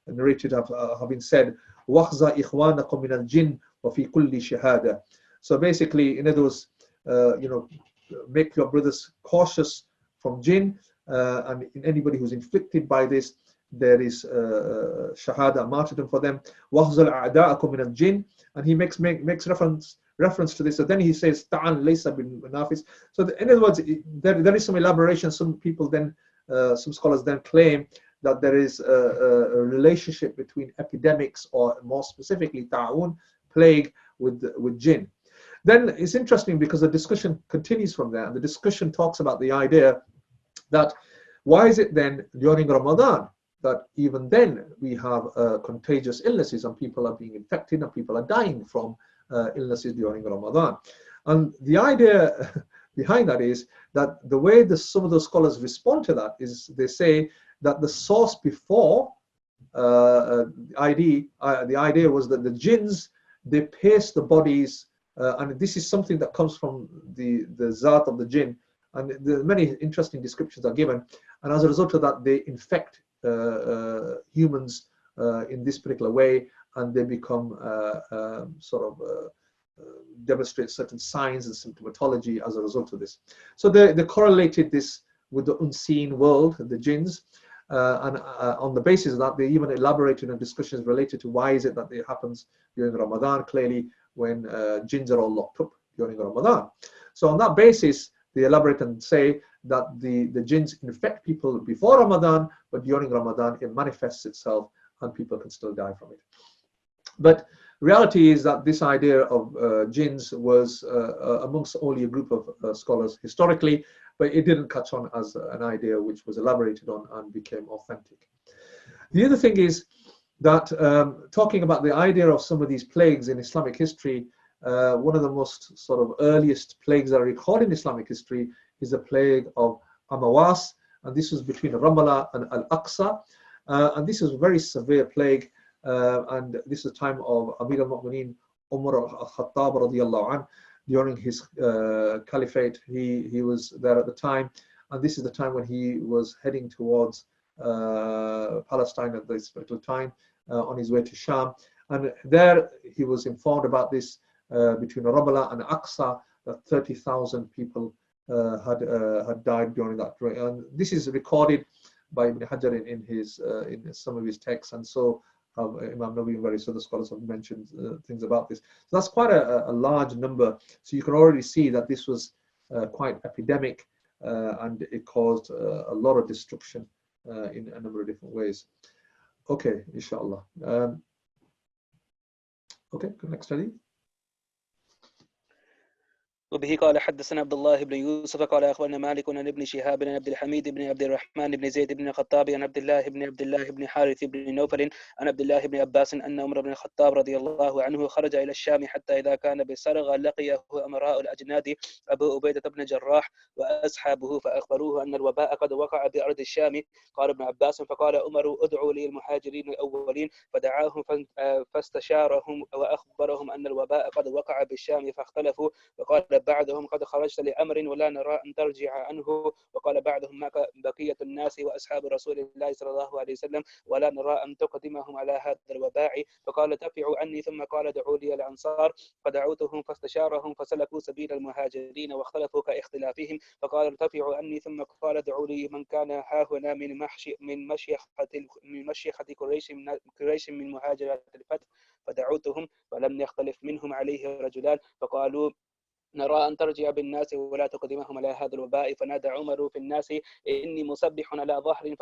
narrated having said, وَخْزَى إِخْوَانَكُمْ مِنَ الْجِنِّ وَفِي كُلِّ شَهَادَةٍ. So basically, in other words, you know, make your brothers cautious from jinn, and in anybody who's inflicted by this, there is shahada, martyrdom for them. وَخْزَى الْأَعْدَاءَكُمْ مِنَ الْجِنِّ. And he makes reference to this. So then he says, ta'an laysa bin nafis. So in other words, there is some elaboration. Some people then, some scholars then claim that there is a relationship between epidemics, or more specifically ta'un, plague, with jinn. Then it's interesting because the discussion continues from there, and the discussion talks about the idea that why is it then during Ramadan that even then we have contagious illnesses, and people are being infected and people are dying from illnesses during Ramadan. And the idea behind that is that the way some of those scholars respond to that is they say that the source before the idea was that the jinns, they pierce the bodies, and this is something that comes from the zat of the jinn, and many interesting descriptions are given, and as a result of that they infect humans in this particular way, and they become demonstrate certain signs and symptomatology as a result of this. So they correlated this with the unseen world, the jinns, and on the basis of that, they even elaborated on discussions related to why is it that it happens during Ramadan, clearly when jinns are all locked up during Ramadan. So on that basis, they elaborate and say that the jinns infect people before Ramadan, but during Ramadan it manifests itself and people can still die from it. But reality is that this idea of jinns was amongst only a group of scholars historically, but it didn't catch on as an idea which was elaborated on and became authentic. The other thing is that talking about the idea of some of these plagues in Islamic history, one of the most sort of earliest plagues that are recorded in Islamic history is the plague of Amawas, and this was between Ramallah and Al-Aqsa, and this was a very severe plague, and this is the time of Amir al-Mu'mineen Umar al-Khattab radiyallahu anh. During his caliphate, he was there at the time, and this is the time when he was heading towards Palestine at this particular time, on his way to Sham. And there he was informed about this between Rabala and Aqsa, that 30,000 people had died during that. And this is recorded by Ibn Hajar in some of his texts, and so Imam Nawawi and various other scholars have mentioned things about this. So that's quite a large number. So you can already see that this was quite epidemic, and it caused a lot of destruction in a number of different ways. Okay, inshallah. Okay, next study. وبه قال حدثنا عبد الله بن يوسف قال أخبرنا مالك عن ابن شهاب عن عبد الحميد بن عبد الرحمن بن زيد بن الخطاب عن عبد الله بن حارث بن نوفل عن عبد الله بن عباس أن عمر بن الخطاب رضي الله عنه خرج إلى الشام حتى إذا كان بسرغ لقيه أمراء الأجناد أبو عبيدة بن جراح وأصحابه فأخبروه أن الوباء قد وقع بأرض الشام. قال ابن عباس فقال عمر ادعوا لي المهاجرين الأولين فدعاهم فاستشارهم وأخبرهم أن الوباء قد وقع بالشام فاختلفوا، وقال بعضهم قد خرجت لأمر ولا نرى أن ترجع عنه، وقال بعضهم معك بقية الناس وأصحاب رسول الله صلى الله عليه وسلم ولا نرى أن تقدمهم على هذا الوباء، فقال ارتفعوا عني، ثم قال ادعوا لي الأنصار فدعوتهم فاستشارهم فسلكوا سبيل المهاجرين واختلفوا كاختلافهم، فقال ارتفعوا عني، ثم قال ادعوا لي من كان هاهنا من مشيخة قريش من مهاجرة الفتح، فدعوتهم فلم يختلف منهم عليه رجلان، فقالوا نرى أن ترجع بالناس ولا تقدمهم على هذا الوباء، فنادى عمر في الناس إني مسبح على ظهر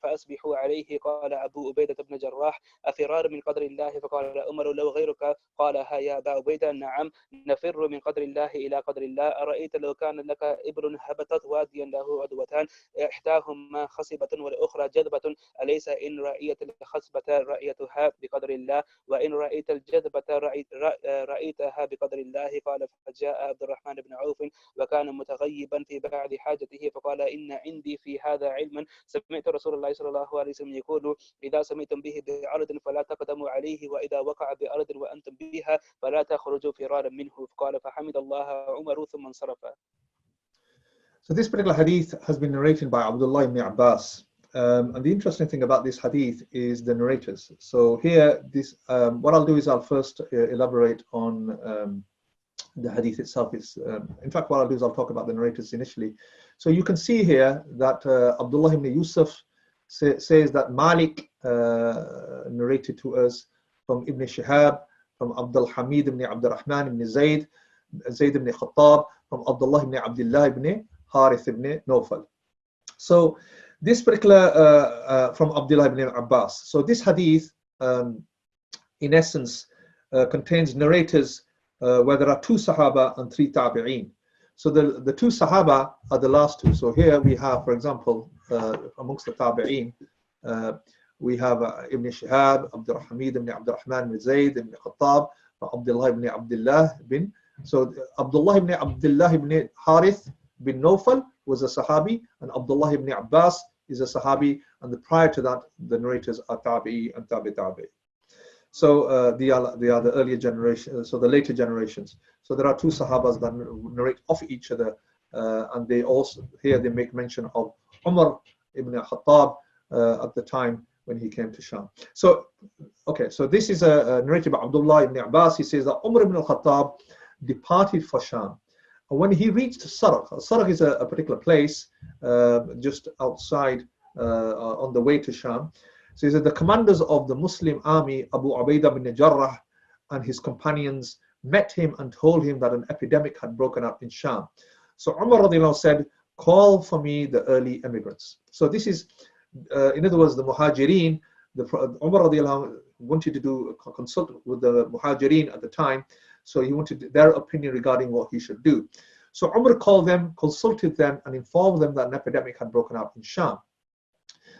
فأسبحوا عليه. قال أبو عبيدة بن جراح أفرار من قدر الله؟ فقال عمر لو غيرك قال ها يا أبا عبيدة نعم نفر من قدر الله إلى قدر الله. أرأيت لو كان لك إبل هبطت واديا له عدوتان إحداهما خصبة والأخرى جذبة، أليس إن رأيت الخصبة رأيتها بقدر الله وإن رأيت الجذبة رأيتها بقدر الله؟ قال فجاء عبد الرحمن بن عوف وكان متغيبا في بعض حاجته فقال إن عندي في هذا علما سمعت رسول الله صلى الله عليه وسلم يقول إذا سمعتم به بأرض فلا تقدموا عليه وإذا وقع بأرض وأنتم بها فلا تخرجوا فرارا منه. قال فحمد الله عمر ثم انصرف. So this particular hadith has been narrated by Abdullah ibn Abbas. And the interesting thing about this hadith is the narrators. So here, what I'll do is I'll first elaborate on the hadith itself. In fact, what I'll do is I'll talk about the narrators initially. So you can see here that Abdullah ibn Yusuf says that Malik narrated to us from Ibn Shihab, from Abdul Hamid ibn Abd al-Rahman ibn Zayd ibn Khattab, from Abdullah ibn Abdullah ibn Harith ibn Nawfal. So this particular from Abdullah ibn Abbas. So this hadith, in essence, contains narrators where there are 2 Sahaba and 3 Tabi'een. So the 2 Sahaba are the last 2. So here we have, for example, amongst the Tabi'een, we have Ibn Shihab, Abdul Hamid ibn Abd al-Rahman ibn Zayd ibn Khattab, Abdullah ibn Abdullah bin. So Abdullah ibn Abdullah ibn Harith bin Nawfal was a Sahabi, and Abdullah ibn Abbas is a Sahabi, and prior to that, the narrators are Tabi'i and Tabi'i. So they are the earlier generation, so the later generations. So there are 2 Sahabas that narrate off each other, and they also, here they make mention of Umar ibn Khattab at the time when he came to Sham. So, okay, so this is a narrated by Abdullah ibn Abbas. He says that Umar ibn Khattab departed for Sham. And when he reached Sarq is a particular place just outside on the way to Sham. So he said the commanders of the Muslim army, Abu Ubaidah bin Jarrah and his companions, met him and told him that an epidemic had broken out in Sham. So Umar radiallahu said, call for me the early emigrants. So this is, in other words, the Muhajireen, Umar radiallahu wanted to consult with the Muhajireen at the time, so he wanted their opinion regarding what he should do. So Umar called them, consulted them, and informed them that an epidemic had broken out in Sham.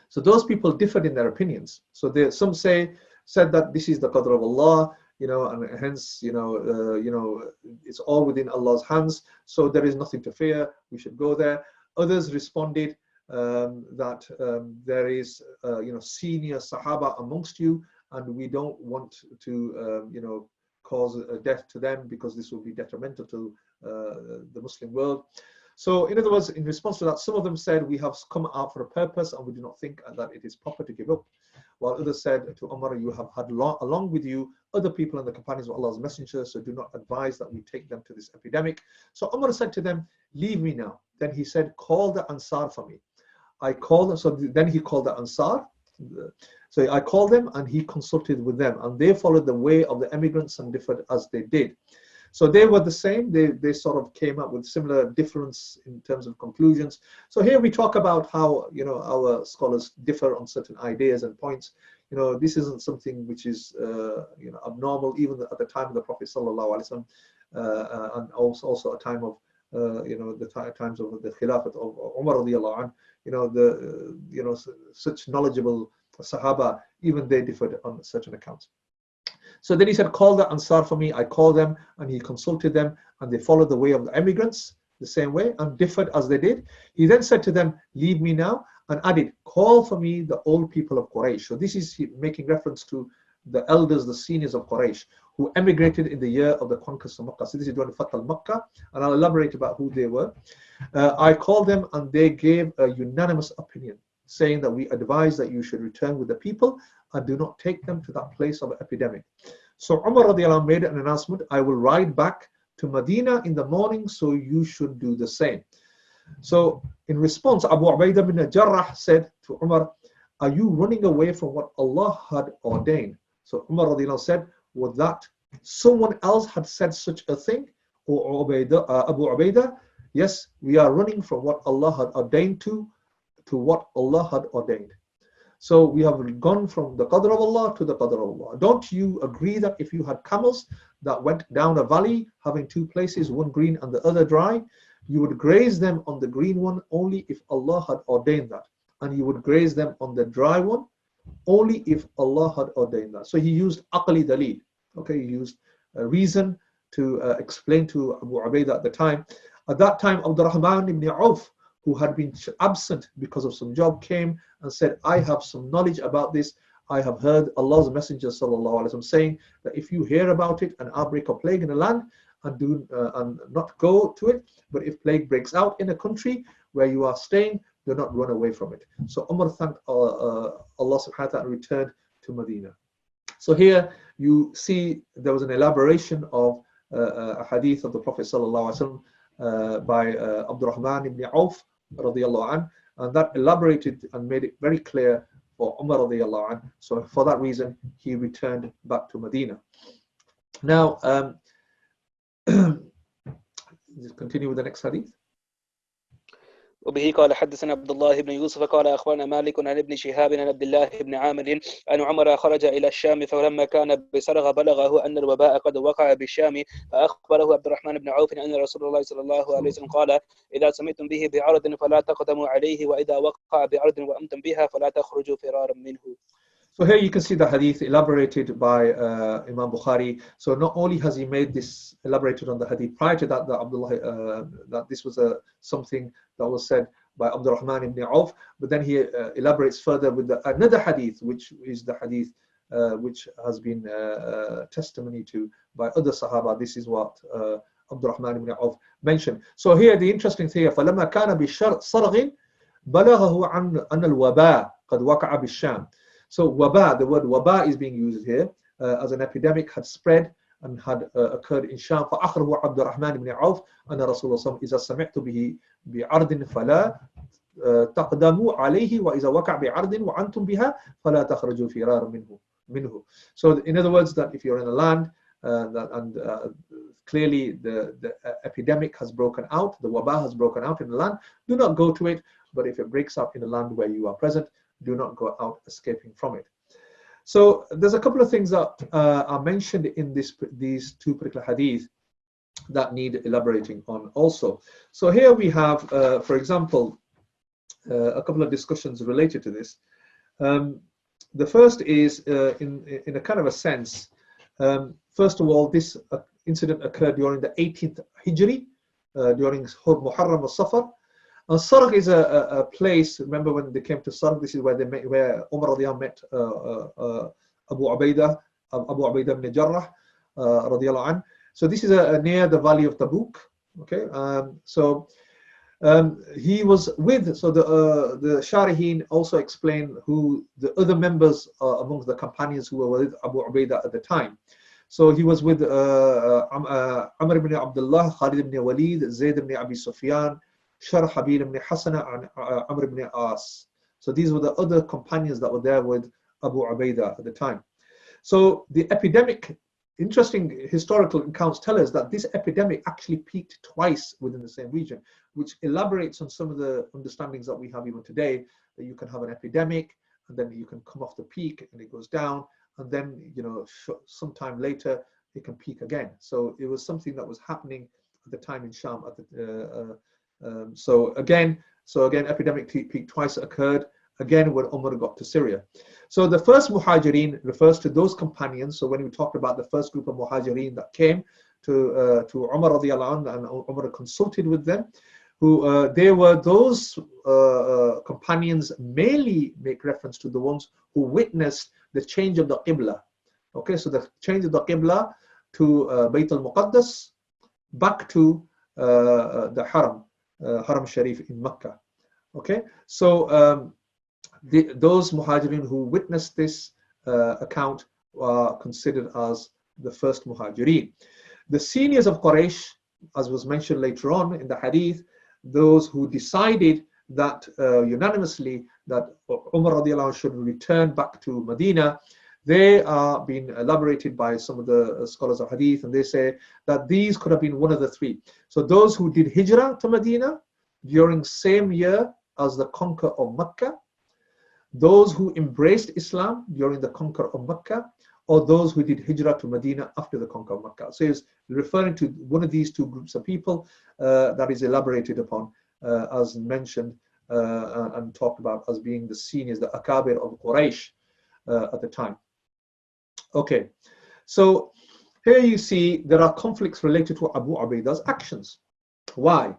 So those people differed in their opinions. So some said that this is the qadr of Allah, and hence, it's all within Allah's hands. So there is nothing to fear. We should go there. Others responded that there is, senior Sahaba amongst you, and we don't want to, cause a death to them because this will be detrimental to the Muslim world. So in other words, in response to that, some of them said, we have come out for a purpose and we do not think that it is proper to give up. While others said to Umar, you have had along with you other people and the companions of Allah's Messenger, so do not advise that we take them to this epidemic. So Umar said to them, leave me now. Then he said, call the Ansar for me. I called them, so then he called the Ansar. So I called them and he consulted with them, and they followed the way of the emigrants and differed as they did. So they were the same. They sort of came up with similar difference in terms of conclusions. So here we talk about how, you know, our scholars differ on certain ideas and points. You know, this isn't something which is you know, abnormal even at the time of the Prophet sallallahu alaihi wasallam, and also a time of you know, the times of the Khilafat of Umar radiallahu anh. You know, you know, such knowledgeable Sahaba, even they differed on certain accounts. So then he said, call the Ansar for me. I called them and he consulted them, and they followed the way of the emigrants the same way and differed as they did. He then said to them, leave me now, and added, call for me the old people of Quraysh. So this is making reference to the elders, the seniors of Quraysh, who emigrated in the year of the conquest of Makkah. So this is during Fath al-Makkah, and I'll elaborate about who they were. I called them and they gave a unanimous opinion, saying that we advise that you should return with the people and do not take them to that place of epidemic. So Umar radiallahu anh made an announcement, I will ride back to Medina in the morning, so you should do the same. So in response, Abu Ubaidah bin Jarrah said to Umar, are you running away from what Allah had ordained? So Umar radiallahu anh said, was that someone else had said such a thing? Or Abu Ubaidah, yes, we are running from what Allah had ordained to what Allah had ordained. So we have gone from the qadr of Allah to the qadr of Allah. Don't you agree that if you had camels that went down a valley having two places, one green and the other dry, you would graze them on the green one only if Allah had ordained that, and you would graze them on the dry one only if Allah had ordained that. So he used aqli dalil. Okay, he used reason to explain to Abu Ubaidah at the time. At that time, Abdurrahman ibn Auf, who had been absent because of some job, came and said, I have some knowledge about this. I have heard Allah's Messenger sallallahu alaihi wasallam saying that if you hear about it, an outbreak of plague in a land, and not go to it, but if plague breaks out in a country where you are staying, do not run away from it. So Umar thanked Allah subhanahu wa ta'ala and returned to Medina. So here you see there was an elaboration of a hadith of the Prophet sallallahu alaihi wasallam by Abdurrahman ibn Auf radiyallahu anh, and that elaborated and made it very clear for Umar radiyallahu anh. So for that reason he returned back to Medina. Now just continue with the next hadith. وبه قال حدثنا عبد الله بن يوسف قال أخبرنا مالك عن ابن شهاب عن عبد الله بن عامر أن عمر خرج إلى الشام فلما كان بسرغ بلغه أن الوباء قد وقع بالشام فأخبره عبد الرحمن بن عوف أن رسول الله صلى الله عليه وسلم قال إذا سمعتم به بعرض فلا تقدموا عليه وإذا وقع بعرض وأنتم بها فلا تخرجوا فرارا منه. So here you can see the hadith elaborated by Imam Bukhari. So not only has he made this elaborated on the hadith prior to that, that this was something that was said by Abdurrahman ibn Auf, but then he elaborates further with another hadith, which is the hadith which has been testimony to by other Sahaba. This is what Abdurrahman ibn Auf mentioned. So here the interesting thing, فَلَمَّا كَانَ بِالشَّرْغٍ بَلَغَهُ عَنَّ الْوَبَاء قَدْ وَقَعَ بِالشَّامِ. So waba, the word waba is being used here as an epidemic had spread and had occurred in Sham. فأخبره عبد الرحمن بن عوف أن رسول الله صلى الله عليه وسلم إذا سمعت به بعرض فلا تقدموا عليه وإذا وقع بعرض وأنتم بها فلا تخرجوا فرارا منه. So in other words, that if you're in a land clearly the epidemic has broken out, the waba has broken out in the land, do not go to it. But if it breaks out in the land where you are present, do not go out escaping from it. So there's a couple of things that are mentioned in these two particular hadith that need elaborating on also. So here we have, for example, a couple of discussions related to this. The first is in a kind of a sense, first of all, this incident occurred during the 18th Hijri, during Muharram al-Safar. And Sarg is a place. Remember when they came to Sarg, this is where where Umar radiallahu met Abu Ubaidah ibn Jarrah radiallahu anh. So this is near the valley of Tabuk. Okay, so He was with, so the Sharihin also explain who the other members amongst the companions who were with Abu Ubaidah at the time. So he was with Amr ibn Abdullah, Khalid ibn Walid, Zayd ibn Abi Sufyan, Sharhabil ibn Hasana, and Amr ibn As. So these were the other companions that were there with Abu Ubaidah at the time. So the epidemic, interesting historical accounts tell us that this epidemic actually peaked twice within the same region, which elaborates on some of the understandings that we have even today, that you can have an epidemic and then you can come off the peak and it goes down, and then, you know, sometime later it can peak again. So it was something that was happening at the time in Sham. So again, epidemic peak twice occurred, again when Umar got to Syria. So the first Muhajirin refers to those companions. So when we talked about the first group of Muhajirin that came to Umar radiallahu anhu, and Umar consulted with them, who they were those companions mainly make reference to the ones who witnessed the change of the Qibla. Okay, so the change of the Qibla to Bayt al-Muqaddas back to the Haram Sharif in Mecca. Okay, so those Muhajirin who witnessed this account are considered as the first Muhajirin. The seniors of Quraysh, as was mentioned later on in the Hadith, those who decided that unanimously that Umar radiallahu anhu should return back to Medina, they are being elaborated by some of the scholars of Hadith, and they say that these could have been one of the three. So those who did Hijrah to Medina during same year as the conquer of Mecca, those who embraced Islam during the conquer of Mecca, or those who did Hijrah to Medina after the conquer of Mecca. So he's referring to one of these two groups of people that is elaborated upon, as mentioned and talked about as being the seniors, the Akabir of Quraysh at the time. Okay, so here you see there are conflicts related to Abu Ubaidah's actions. Why?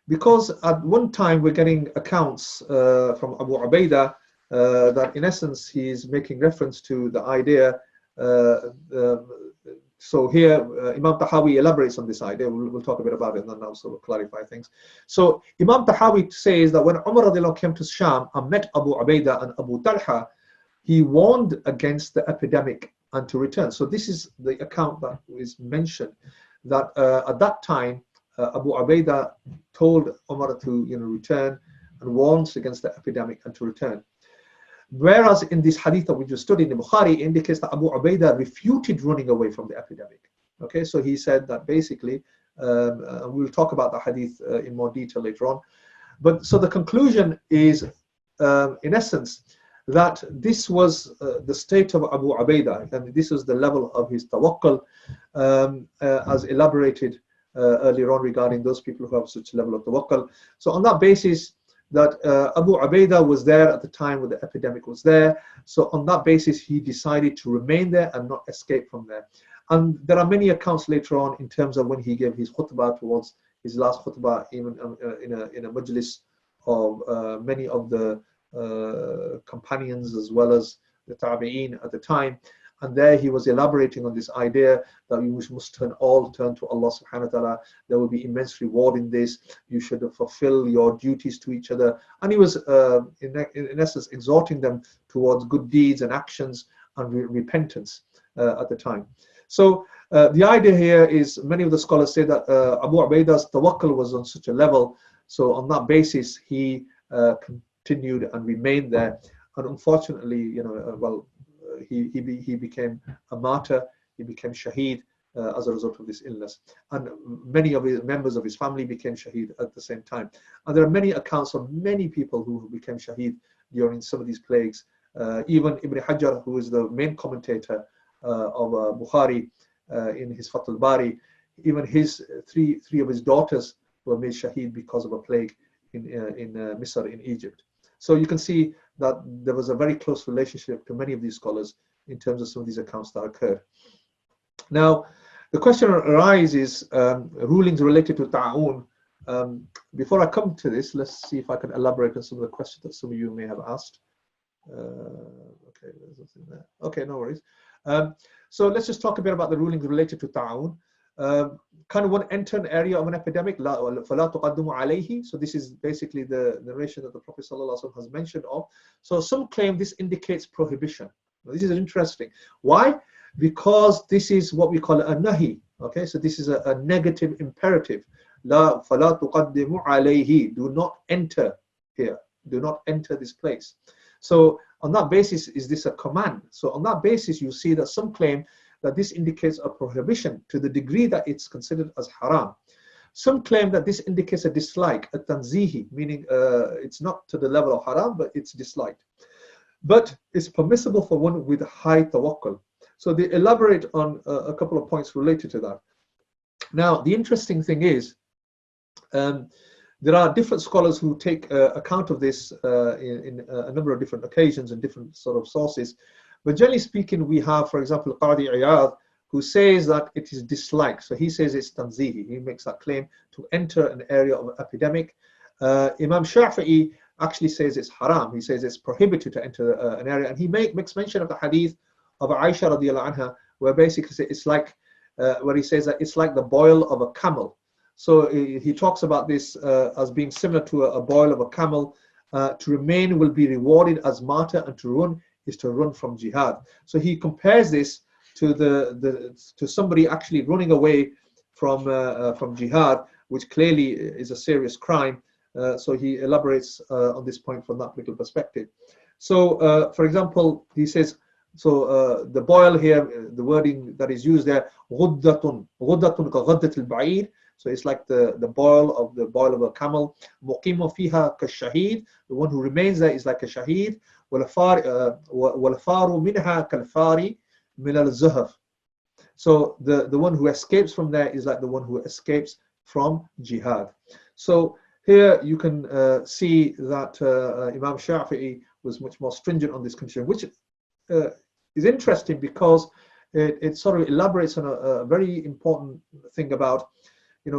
Because at one time we're getting accounts from Abu Ubaidah that in essence he is making reference to the idea. So here Imam Tahawi elaborates on this idea. We'll talk a bit about it and then also we'll clarify things. So Imam Tahawi says that when Umar radiallahu came to Sham and met Abu Ubaidah and Abu Talha, he warned against the epidemic and to return. So this is the account that is mentioned, that at that time Abu Ubaidah told Umar to return and warns against the epidemic and to return. Whereas in this hadith that we just studied in Bukhari, it indicates that Abu Ubaidah refuted running away from the epidemic. Okay, so he said that basically, we'll talk about the hadith in more detail later on. But so the conclusion is, in essence, that this was the state of Abu Ubaidah, and this was the level of his tawakkul, as elaborated earlier on regarding those people who have such level of tawakkul. So on that basis, that Abu Ubaidah was there at the time when the epidemic was there. So on that basis, he decided to remain there and not escape from there. And there are many accounts later on in terms of when he gave his khutbah towards his last khutbah, even in a majlis of many of the companions as well as the tabi'een at the time. And there he was elaborating on this idea that we must turn to Allah subhanahu wa ta'ala. There will be immense reward in this. You should fulfill your duties to each other. And he was, in essence, exhorting them towards good deeds and actions and repentance at the time. So the idea here is, many of the scholars say that Abu Ubaidah's tawakkul was on such a level. So on that basis, he continued and remained there. And unfortunately, he became a martyr, he became shaheed as a result of this illness. And many of his members of his family became shaheed at the same time. And there are many accounts of many people who became shaheed during some of these plagues. Even Ibn Hajar, who is the main commentator of Bukhari in his Fath al-Bari, even his three of his daughters were made shaheed because of a plague in Misr, in Egypt. So you can see that there was a very close relationship to many of these scholars in terms of some of these accounts that occurred. Now, the question arises, rulings related to ta'un. Before I come to this, let's see if I can elaborate on some of the questions that some of you may have asked. Okay, there's nothing there. Okay, no worries. So let's just talk a bit about the rulings related to ta'un. Can one enter an area of an epidemic? فَلَا تُقَدِّمُ عَلَيْهِ. So this is basically the narration that the Prophet ﷺ has mentioned of. So some claim this indicates prohibition. Now, this is interesting. Why? Because this is what we call a nahi. Okay, so this is a negative imperative. فَلَا تُقَدِّمُ عَلَيْهِ. Do not enter here. Do not enter this place. So on that basis, is this a command? So on that basis, you see that some claim that this indicates a prohibition to the degree that it's considered as haram. Some claim that this indicates a dislike, a tanzihi, meaning it's not to the level of haram, but it's disliked. But it's permissible for one with high tawakkul. So they elaborate on a couple of points related to that. Now, the interesting thing is, there are different scholars who take account of this in a number of different occasions and different sort of sources. But generally speaking, we have, for example, Qadi Iyad, who says that it is disliked. So he says it's tanzihi. He makes that claim to enter an area of epidemic. Imam Shafi'i actually says it's haram. He says it's prohibited to enter an area. And he makes mention of the hadith of Aisha radiallahu anha, where basically it's like, where he says that it's like the boil of a camel. So he talks about this as being similar to a boil of a camel. To remain will be rewarded as martyr, and to run is to run from jihad. So he compares this to to somebody actually running away from jihad, which clearly is a serious crime. So he elaborates on this point from that particular perspective. So for example, he says, so the boil here, the wording that is used there, غُدَّةٌ كَغَدَّةِ الْبَعِيرِ. So it's like the boil of a camel. مُقِيمٌ فِيهَا كَالشَّهِيدِ. The one who remains there is like a shaheed. وَالْفَارُ مِنْهَا كَالْفَارِ مِنَ الزُّهَفِ. So the one who escapes from there is like the one who escapes from jihad. So here you can see that Imam Shafi'i was much more stringent on this condition, which is interesting because it sort of elaborates on a very important thing about,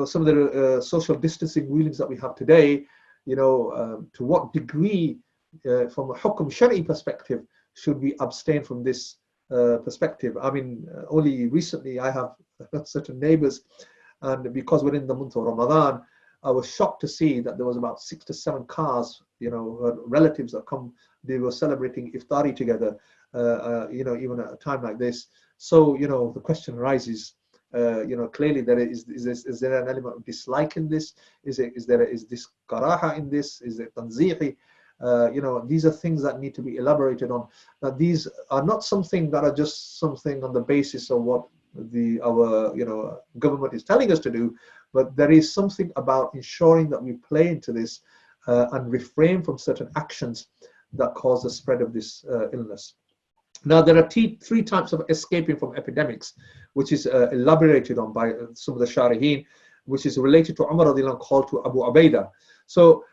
some of the social distancing rulings that we have today. To what degree, from a hukm shari perspective, should we abstain from this perspective? I mean, only recently I have certain neighbors, and because we're in the month of Ramadan, I was shocked to see that there was about 6 to 7 cars, relatives that come. They were celebrating iftari together, even at a time like this. So, the question arises, clearly is there an element of dislike in this? Is this karaha in this? Is it tanzihi? These are things that need to be elaborated on. Now, these are not something that are just something on the basis of what our government is telling us to do, but there is something about ensuring that we play into this and refrain from certain actions that cause the spread of this illness. Now, there are 3 types of escaping from epidemics, which is elaborated on by some of the Sharihin, which is related to Umar radiallahu anhu, called to Abu Ubaidah. So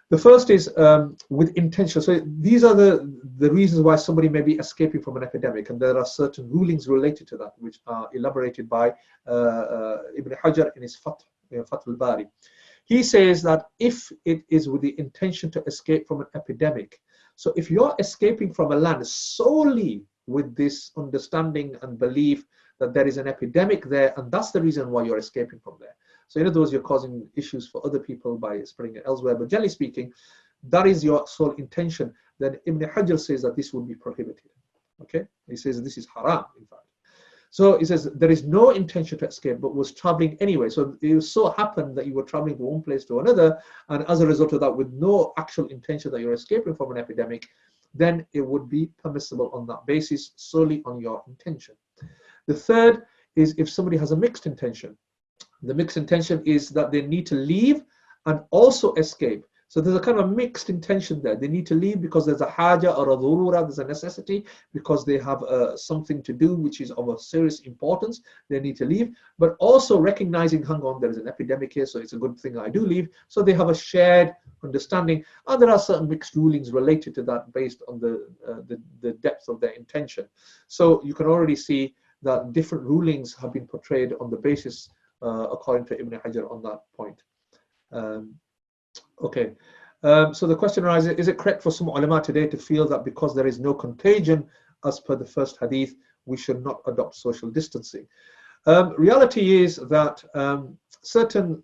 the first is with intention. So these are the reasons why somebody may be escaping from an epidemic, and there are certain rulings related to that, which are elaborated by Ibn Hajar in his Fath al-Bari. He says that if it is with the intention to escape from an epidemic, so if you're escaping from a land solely with this understanding and belief that there is an epidemic there, and that's the reason why you're escaping from there. So in other words, you're causing issues for other people by spreading it elsewhere. But generally speaking, that is your sole intention. Then Ibn Hajar says that this would be prohibited. Okay? He says this is haram, in fact. So he says there is no intention to escape, but was traveling anyway. So it so happened that you were traveling from one place to another, and as a result of that, with no actual intention that you're escaping from an epidemic, then it would be permissible on that basis, solely on your intention. The third is if somebody has a mixed intention. The mixed intention is that they need to leave and also escape. So there's a kind of mixed intention there. They need to leave because there's a haja or a dhurura, there's a necessity, because they have something to do which is of a serious importance. They need to leave, but also recognizing, hang on, there is an epidemic here, so it's a good thing I do leave. So they have a shared understanding, and there are certain mixed rulings related to that based on the depth of their intention. So you can already see that different rulings have been portrayed on the basis, according to Ibn Hajar, on that point. Okay, so the question arises, is it correct for some ulama today to feel that because there is no contagion, as per the first hadith, we should not adopt social distancing? Reality is that certain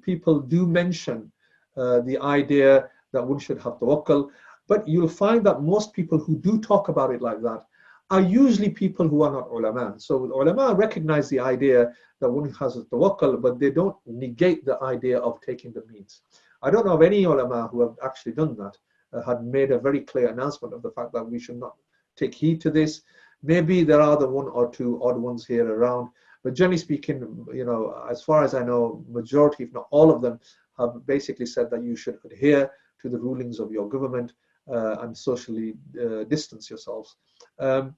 people do mention the idea that one should have tawakkul, but you'll find that most people who do talk about it like that are usually people who are not ulama. So ulama recognize the idea that one has a tawakkul, but they don't negate the idea of taking the means. I don't know of any ulama who have actually done that, had made a very clear announcement of the fact that we should not take heed to this. Maybe there are the one or two odd ones here around, but generally speaking, you know, as far as I know, majority, if not all of them, have basically said that you should adhere to the rulings of your government and socially distance yourselves. The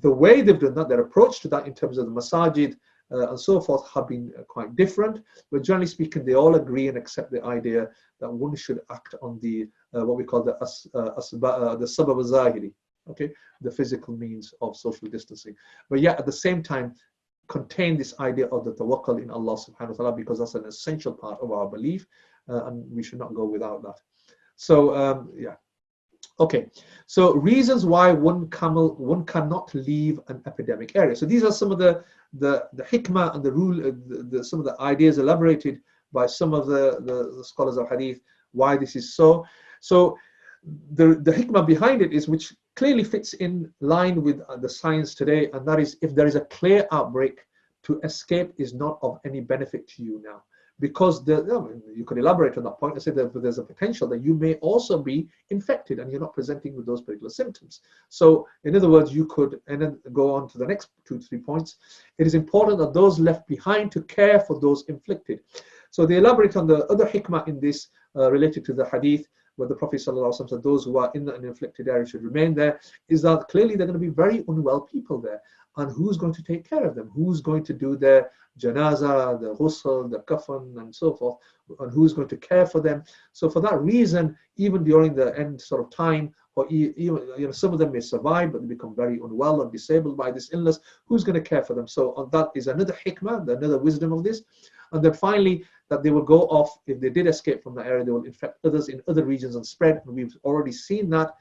way they've done that, their approach to that in terms of the masajid and so forth have been quite different, but generally speaking, they all agree and accept the idea that one should act on the what we call the sabab al-zahiri, okay, the physical means of social distancing, but yet at the same time contain this idea of the tawakkul in Allah subhanahu wa ta'ala, because that's an essential part of our belief, and we should not go without that. So yeah, okay, so reasons why one cannot leave an epidemic area. So these are some of the hikmah and the rule, some of the ideas elaborated by some of the scholars of hadith, why this is so. So the hikmah behind it is, which clearly fits in line with the science today, and that is, if there is a clear outbreak, to escape is not of any benefit to you now, because you could elaborate on that point and say that there's a potential that you may also be infected and you're not presenting with those particular symptoms. So in other words, you could, and then go on to the next 2-3 points. It is important that those left behind to care for those inflicted. So they elaborate on the other hikmah in this related to the hadith, where the Prophet ﷺ said those who are in an inflicted area should remain there, is that clearly they're going to be very unwell people there. And who's going to take care of them? Who's going to do their janazah, the ghusl, the kafan, and so forth? And who's going to care for them? So for that reason, even during the end sort of time, or even some of them may survive, but they become very unwell or disabled by this illness. Who's going to care for them? So that is another hikmah, another wisdom of this. And then finally, that they will go off, if they did escape from the area, they will infect others in other regions and spread. And we've already seen that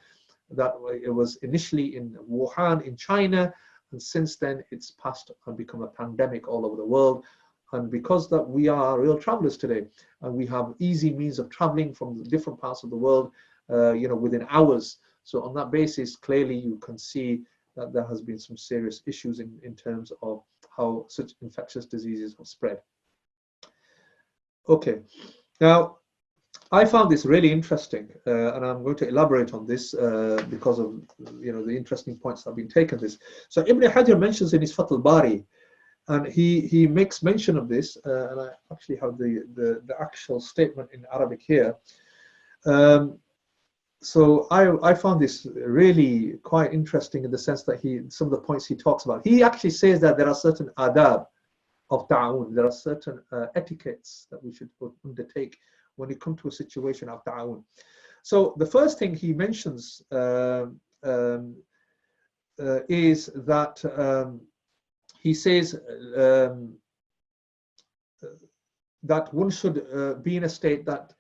it was initially in Wuhan in China, and since then it's passed and become a pandemic all over the world. And because that we are real travelers today, and we have easy means of traveling from different parts of the world, within hours. So on that basis, clearly you can see that there has been some serious issues in terms of how such infectious diseases have spread. Okay, now I found this really interesting, and I'm going to elaborate on this because of the interesting points that have been taken. This, so Ibn Hajar mentions in his Fath al-Bari, and he makes mention of this, and I actually have the actual statement in Arabic here. So I found this really quite interesting in the sense that some of the points he talks about. He actually says that there are certain adab of ta'awun, there are certain etiquettes that we should undertake when you come to a situation of ta'awun. So the first thing he mentions is that he says that one should be in a state that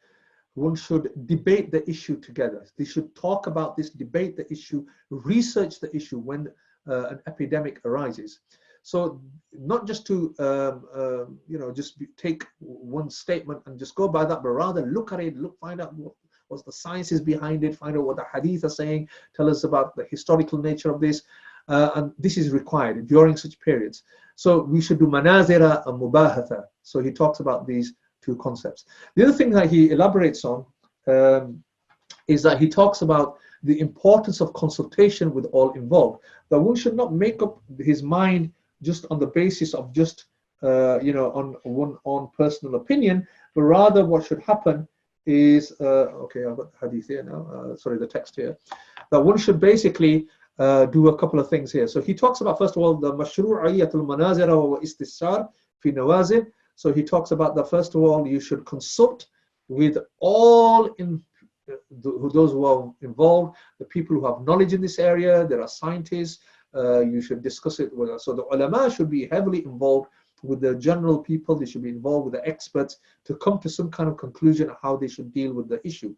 one should debate the issue together. They should talk about this, debate the issue, research the issue when an epidemic arises. So not just to take one statement and just go by that, but rather look at it, find out what the science is behind it, find out what the hadith are saying, tell us about the historical nature of this, and this is required during such periods. So we should do manazira and mubahatha. So he talks about these two concepts. The other thing that he elaborates on is that he talks about the importance of consultation with all involved. That one should not make up his mind just on the basis of just on one own personal opinion, but rather what should happen is okay, I've got the hadith here now, sorry, the text here, that one should basically do a couple of things here. So he talks about, first of all, the mashru'iyyatul manazira wa istishar fi nawazil. So he talks about that, first of all, you should consult with all those who are involved, the people who have knowledge in this area. There are scientists. You should discuss it with us. So the ulama should be heavily involved with the general people. They should be involved with the experts to come to some kind of conclusion of how they should deal with the issue.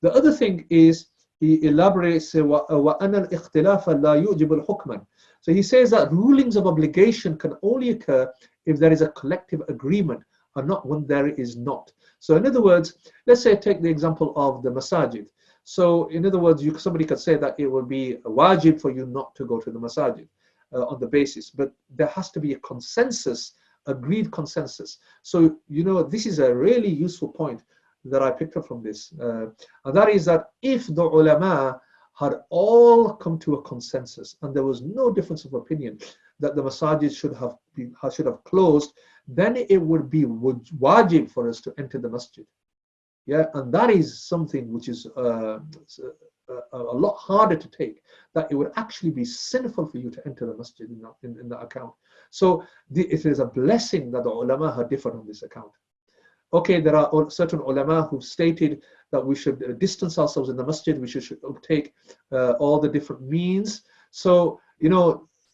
The other thing is, he elaborates, وَأَنَّ الْإِخْتِلَافَ لَا يُعْجِبُ الْحُكْمًا. So he says that rulings of obligation can only occur if there is a collective agreement and not when there is not. So in other words, let's say take the example of the masajid. So in other words, somebody could say that it will be a wajib for you not to go to the masajid on the basis, but there has to be a consensus, agreed consensus. So, this is a really useful point that I picked up from this. And that is that if the ulama had all come to a consensus and there was no difference of opinion that the masajid should have closed, then it would be wajib for us to enter the masjid. Yeah, and that is something which is a lot harder to take, that it would actually be sinful for you to enter the masjid in that account. So it is a blessing that the ulama had differed on this account. Okay, there are certain ulama who've stated that we should distance ourselves in the masjid, we should take all the different means. So,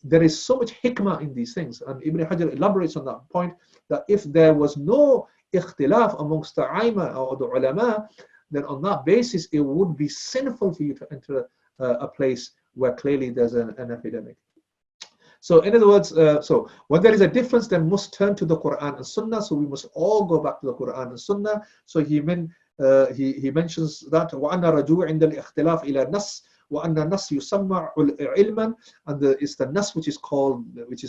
there is so much hikmah in these things. And Ibn Hajar elaborates on that point, that if there was no ikhtilaf amongst the aima or the ulama, then on that basis, it would be sinful for you to enter a place where clearly there's an epidemic. So in other words, so when there is a difference, then must turn to the Quran and Sunnah. So we must all go back to the Quran and Sunnah. So he mentions that وَأَنَّ رَجُوعٍ عِنْدَ الْإِخْتِلَافِ إِلَى النَّصِّ وَأَنَّ النَّصِّ يُسَمَّعُ عِلْمًا, and it's the nas which is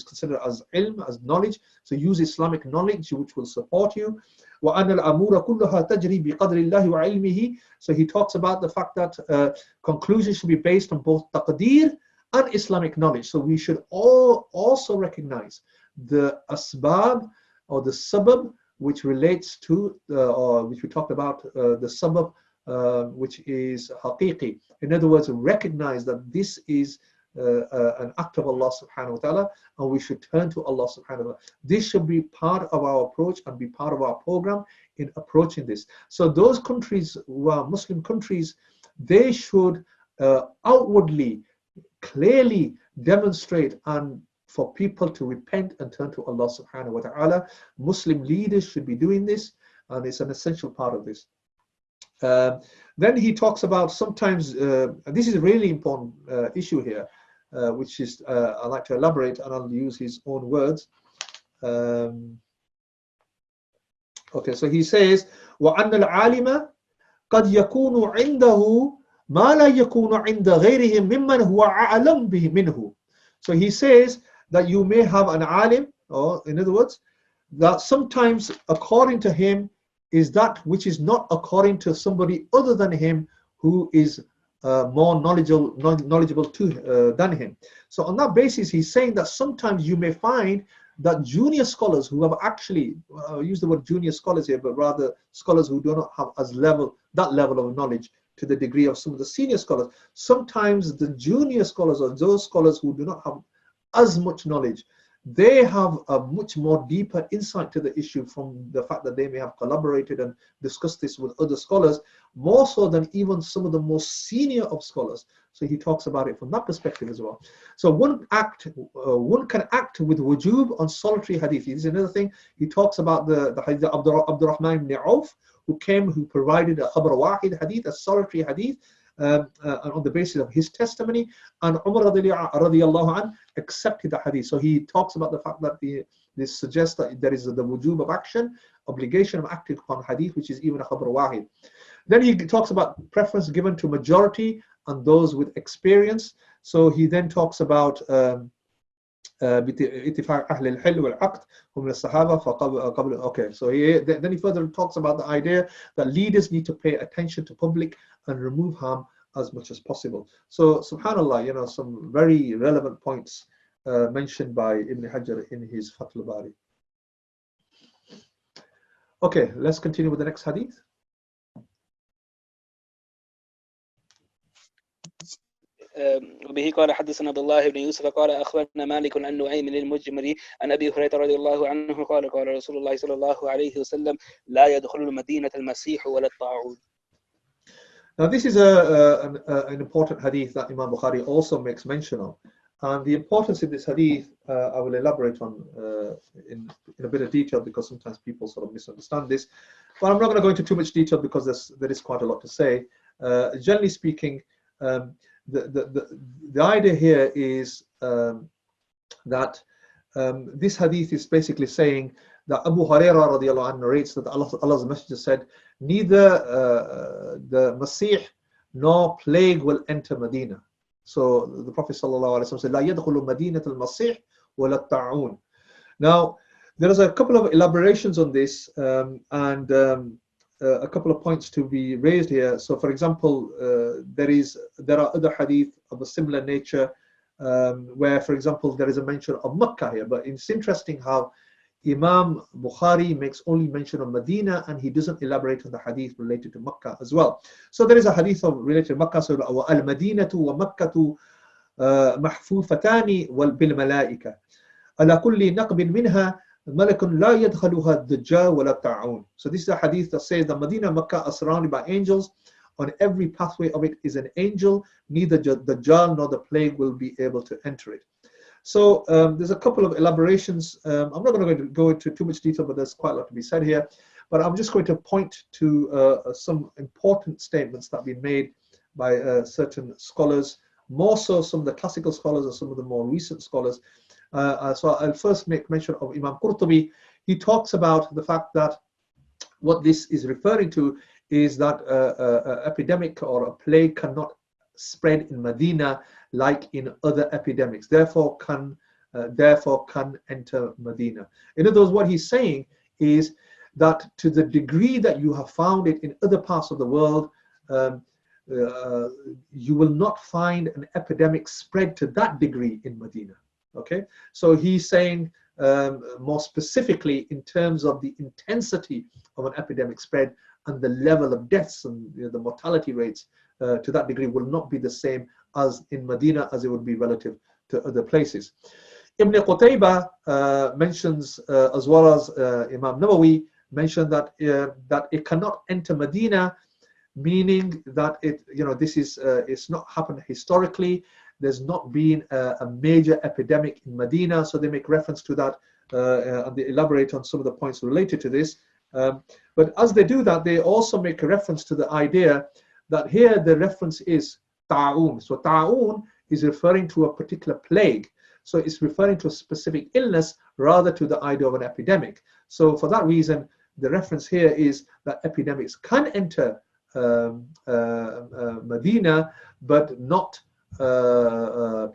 considered as ilm, as knowledge. So use Islamic knowledge which will support you. وَأَنَّ الْأَمُورَ كُلُّهَا تَجْرِي بِقَدْرِ اللَّهِ وَعِلْمِهِ. So he talks about the fact that conclusions should be based on both taqdeer and Islamic knowledge. So we should all also recognize the asbab or the sabab which relates to, or which we talked about, the sabab which is haqiqi. In other words, recognize that this is an act of Allah subhanahu wa ta'ala, and we should turn to Allah subhanahu wa ta'ala. This should be part of our approach and be part of our program in approaching this. So those countries who are Muslim countries, they should outwardly clearly demonstrate and for people to repent and turn to Allah subhanahu wa ta'ala. Muslim leaders should be doing this, and it's an essential part of this. Then he talks about sometimes, and this is a really important issue here, which is, I'd like to elaborate, and I'll use his own words. Okay, so he says, وَأَنَّ الْعَالِمَ قَدْ يَكُونُ عِنْدَهُ مَا لَا يَكُونُ عِنْدَ غَيْرِهِ مِمَّنْ هُوَ أَعْلَمْ بِهِ مِنْهُ. So he says that you may have an alim, or in other words, that sometimes according to him is that which is not according to somebody other than him who is more knowledgeable than him. So on that basis, he's saying that sometimes you may find that junior scholars who have actually, I'll use the word junior scholars here, but rather scholars who do not have that level of knowledge to the degree of some of the senior scholars. Sometimes the junior scholars, or those scholars who do not have as much knowledge, they have a much more deeper insight to the issue from the fact that they may have collaborated and discussed this with other scholars, more so than even some of the most senior of scholars. So he talks about it from that perspective as well. So one can act with wujub on solitary hadith. This is another thing. He talks about the hadith of Abdurrahman ibn Auf, who provided a khabar wahid hadith, a solitary hadith, on the basis of his testimony, and Umar radiallahu anh accepted the hadith. So he talks about the fact that this suggests that there is the wujub of action, obligation of acting upon hadith, which is even a khabar wahid. Then he talks about preference given to majority and those with experience. So he then talks about اتفاق أهل الحل والعقد هم الصحابة فقبل. Okay, so then he further talks about the idea that leaders need to pay attention to public and remove harm as much as possible. So subhanallah, some very relevant points mentioned by Ibn Hajar in his Fathul Bari. Okay, let's continue with the next hadith. وبه قال حدثنا عبد الله بن يوسف قال أخبرنا مالك عن نعيم المجمري عن أبي هريرة رضي الله عنه قال قال رسول الله صلى الله عليه وسلم لا يدخل المدينة المسيح ولا الطاعون. Now this is an important hadith that Imam Bukhari also makes mention of, and the importance of this hadith I will elaborate on in a bit of detail, because sometimes people sort of misunderstand this, but I'm not going to go into too much detail because there is quite a lot to say. Generally speaking, the idea here is that this hadith is basically saying that Abu Hurairah radiallahu anhu narrates that Allah's Messenger said, neither the Masih nor plague will enter Medina. So the Prophet sallallahu alaihi wasallam said, لا يدخل مدينة المسيح ولا الطاعون. Now, there is a couple of elaborations on this, and a couple of points to be raised here. So, for example, there are other hadith of a similar nature, where, for example, there is a mention of Makkah here. But it's interesting how Imam Bukhari makes only mention of Medina, and he doesn't elaborate on the hadith related to Makkah as well. So there is a hadith related to Makkah. So al-Madinatu wa Makkatu mahfufatani wal bil malaika ala kulli naqbin minha malakun la yadkhaluha ad-dajjal wa la ta'un. So this is a hadith that says that Medina and Makkah are surrounded by angels. On every pathway of it is an angel. Neither the Dajjal nor the plague will be able to enter it. So there's a couple of elaborations. I'm not going to go into too much detail, but there's quite a lot to be said here. But I'm just going to point to some important statements that have been made by certain scholars, more so some of the classical scholars and some of the more recent scholars. So I'll first make mention of Imam Qurtubi. He talks about the fact that what this is referring to is that an epidemic or a plague cannot spread in Medina like in other epidemics, therefore can enter Medina. In other words, what he's saying is that to the degree that you have found it in other parts of the world, you will not find an epidemic spread to that degree in Medina. Okay, so he's saying more specifically in terms of the intensity of an epidemic spread and the level of deaths and the mortality rates to that degree will not be the same as in Medina as it would be relative to other places. Ibn Qutaybah mentions, as well as Imam Nawawi mentioned, that it cannot enter Medina, meaning that this is it's not happened historically. There's not been a major epidemic in Medina, so they make reference to that and they elaborate on some of the points related to this. But as they do that, they also make a reference to the idea that here the reference is ta'un. So ta'un is referring to a particular plague. So it's referring to a specific illness rather to the idea of an epidemic. So for that reason, the reference here is that epidemics can enter Medina, but not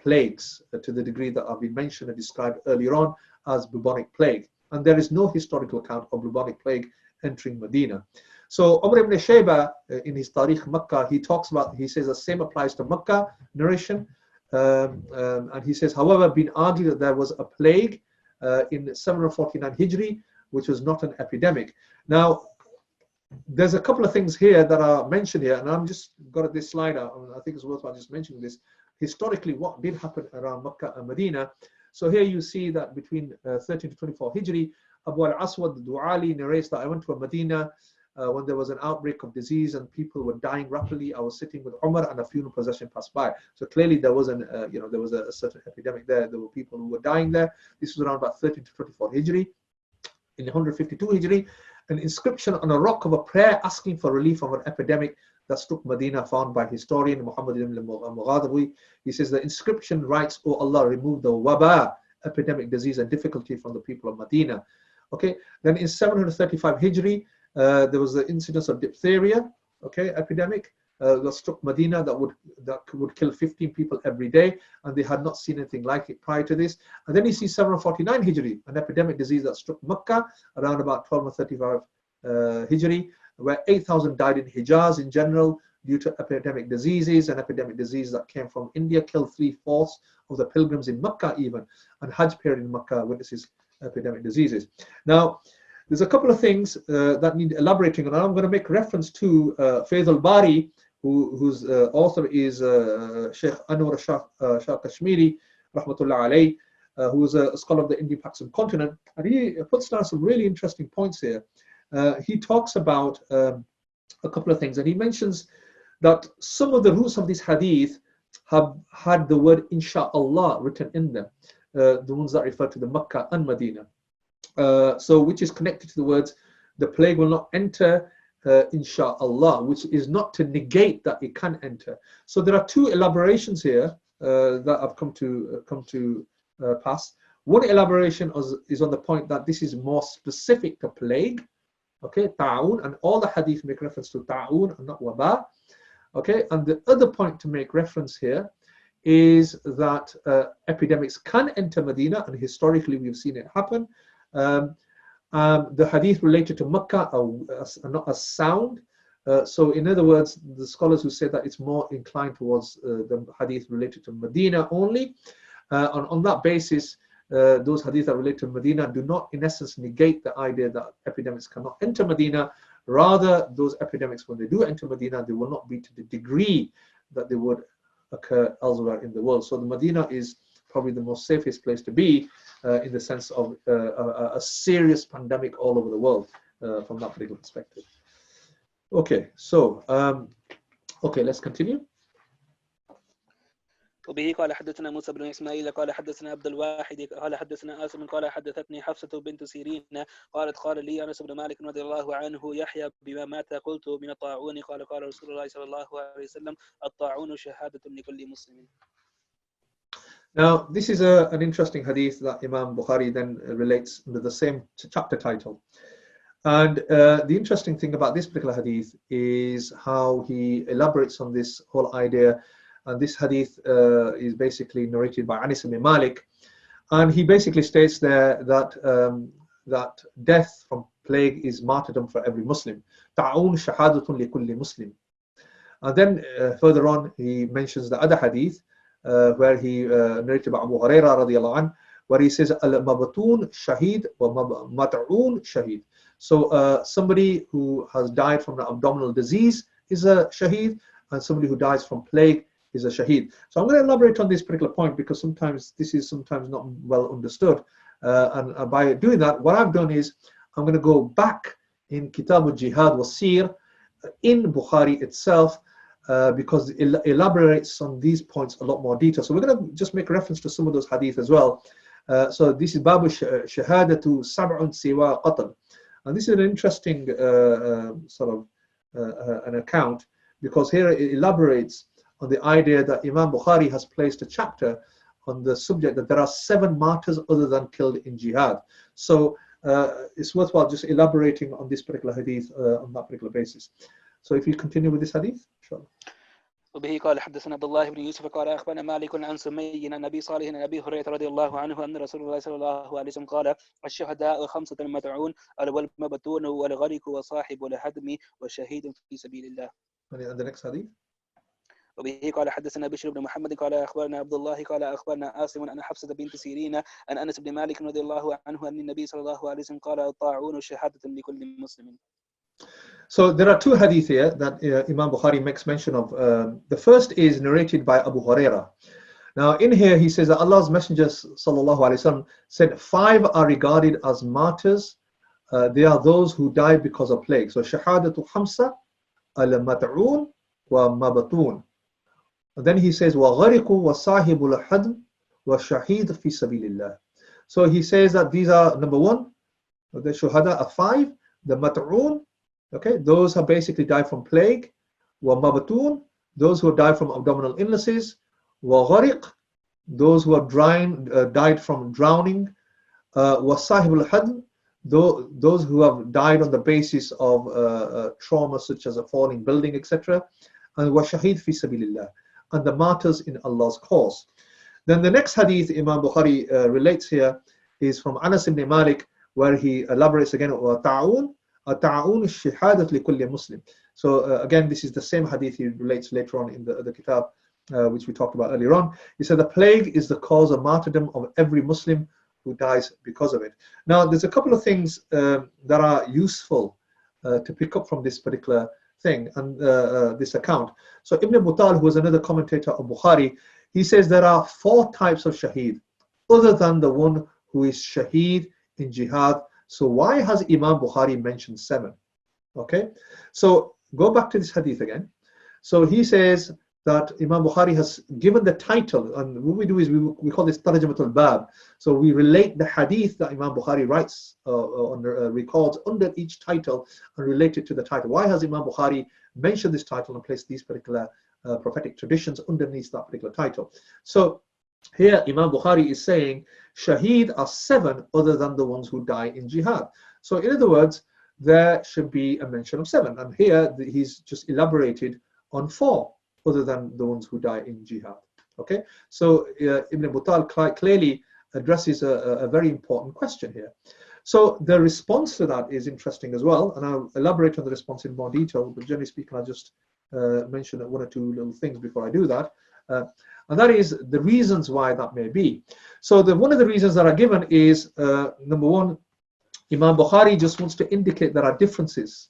plagues to the degree that have been mentioned and described earlier on as bubonic plague. And there is no historical account of bubonic plague entering Medina. So Umar ibn Shaybah in his Tarikh Makkah, he says the same applies to Makkah narration. And he says, however, been argued that there was a plague in 749 Hijri, which was not an epidemic. Now, there's a couple of things here that are mentioned here, and I'm just got this slide out. I think it's worthwhile just mentioning this. Historically, what did happen around Makkah and Medina? So here you see that between 13 to 24 Hijri, Abu al-Aswad al-Du'ali narrates that I went to Medina when there was an outbreak of disease and people were dying rapidly. I was sitting with Umar and a funeral procession passed by. So clearly there was there was a certain epidemic there. There were people who were dying there. This was around about 13 to 24 Hijri. In 152 Hijri, an inscription on a rock of a prayer asking for relief of an epidemic that struck Medina, found by historian Muhammad ibn al-Mughadawi. He says the inscription writes, "O Allah, remove the waba, epidemic disease and difficulty from the people of Medina." Okay, then in 735 Hijri, there was the incidence of diphtheria, epidemic that struck Medina that would kill 15 people every day, and they had not seen anything like it prior to this. And then you see 749 Hijri, an epidemic disease that struck Mecca around about 1235 Hijri, where 8,000 died in Hijaz in general due to epidemic diseases, and epidemic disease that came from India killed 3/4 of the pilgrims in Mecca even, and Hajj period in Mecca witnesses epidemic diseases. Now, there's a couple of things that need elaborating on. I'm going to make reference to Faith al-Bari, whose author is Sheikh Anwar Shah Kashmiri, rahmatullah alayh, who is a scholar of the Indian-Pakistan continent, and he puts down some really interesting points here. He talks about a couple of things, and he mentions that some of the roots of this hadith have had the word insha'Allah written in them, the ones that refer to the Makkah and Medina. So which is connected to the words, the plague will not enter insha'Allah, which is not to negate that it can enter. So there are two elaborations here that I've come to past. One elaboration is on the point that this is more specific to plague, okay, ta'un, and all the hadith make reference to ta'un and not waba. Okay, and the other point to make reference here is that epidemics can enter Medina, and historically we've seen it happen. The hadith related to Mecca are not as sound. So in other words, the scholars who say that it's more inclined towards the hadith related to Medina only. On that basis, those hadith that relate to Medina do not in essence negate the idea that epidemics cannot enter Medina. Rather, those epidemics, when they do enter Medina, they will not be to the degree that they would occur elsewhere in the world. So the Medina is probably the most safest place to be in the sense of a serious pandemic all over the world from that particular perspective. Okay, so okay, let's continue. وبه قال حدثنا موسى بن إسماعيل قال حدثنا عبد الواحد قال حدثنا آسم قال حدثتني حفصة بنت سيرين قالت قال لي أنس بن مالك رضي الله عنه يحيى بما مات قلت من الطاعون قال قال رسول الله صلى الله عليه وسلم الطاعون شهادة لكل مسلم. Now, this is an interesting hadith that Imam Bukhari then relates under the same chapter title. And the interesting thing about this particular hadith is how he elaborates on this whole idea. And this hadith is basically narrated by Anas ibn Malik. And he basically states there that that death from plague is martyrdom for every Muslim. Ta'un shahadatun li kulli Muslim. And then further on, he mentions the other hadith where he narrated by Abu Hurairah radiyallahu anh, where he says, al-mabatun shahid wa mat'un shahid. So somebody who has died from an abdominal disease is a shaheed, and somebody who dies from plague is a shaheed. So I'm going to elaborate on this particular point because sometimes this is not well understood. And by doing that, what I've done is I'm going to go back in Kitab al-Jihad wa Sir in Bukhari itself because it elaborates on these points a lot more detail. So we're going to just make reference to some of those hadith as well. So this is Babu Shahadatu Sab'un Siwa Qatl. And this is an interesting sort of an account because here it elaborates on the idea that Imam Bukhari has placed a chapter on the subject that there are 7 martyrs other than killed in jihad. So it's worthwhile just elaborating on this particular hadith on that particular basis. So if you continue with this hadith, inshallah. وبه قال حدثنا عبد الله بن يوسف قال أخبرنا مالك عن سمي عن أبي صالح عن أبي هريرة رضي الله عنه أن رسول الله صلى الله عليه وسلم قال الشهداء 5 مدعون والمبتون والغرق وصاحب الهدم والشهيد في سبيل الله. And the next hadith. وبه قال حدثنا بشر بن محمد قال أخبرنا عبد الله قال أخبرنا آسم عن حفصة بنت سيرين عن أنس بن مالك رضي الله عنه أن النبي صلى الله عليه وسلم قال الطاعون شهادة لكل مسلم. So there are 2 hadith here that Imam Bukhari makes mention of. The first is narrated by Abu Hurairah. Now in here he says that Allah's Messenger sallallahu alaihi wasallam said 5 are regarded as martyrs. They are those who died because of plague. So shahadatu hamsa al-mat'un wa mabatun. And then he says wa ghariqu wa sahibul hadm wa shahid fi sabilillah. So he says that these are number 1, the shuhada are 5, the mat'un. Okay, those have basically died from plague. Wa mabatun, those who died from abdominal illnesses. Wa ghariq, those who have died from drowning. Wa sahibul hadm, those who have died on the basis of trauma such as a falling building, etc. And wa shahid fi sabilillah, and the martyrs in Allah's cause. Then the next hadith Imam Bukhari relates here is from Anas ibn Malik, where he elaborates again wa ta'un. Ta'un shahadat li kulli Muslim. So again, this is the same hadith he relates later on in the kitab, which we talked about earlier on. He said the plague is the cause of martyrdom of every Muslim who dies because of it. Now, there's a couple of things that are useful to pick up from this particular thing and this account. So Ibn Buttal, who was another commentator of Bukhari, he says there are 4 types of shaheed other than the one who is shaheed in jihad. So why has Imam Bukhari mentioned 7? Okay, so go back to this hadith again. So he says that Imam Bukhari has given the title, and what we do is we call this Tarjamatul Bab. So we relate the hadith that Imam Bukhari writes records under each title and relate it to the title. Why has Imam Bukhari mentioned this title and placed these particular prophetic traditions underneath that particular title? So here Imam Bukhari is saying shaheed are 7 other than the ones who die in jihad. So in other words, there should be a mention of 7, and here he's just elaborated on 4 other than the ones who die in jihad. Okay, so Ibn Battal clearly addresses a very important question here. So the response to that is interesting as well, and I'll elaborate on the response in more detail, but generally speaking, I'll just mention 1 or 2 little things before I do that. And that is the reasons why that may be. So one of the reasons that are given is, number 1, Imam Bukhari just wants to indicate there are differences.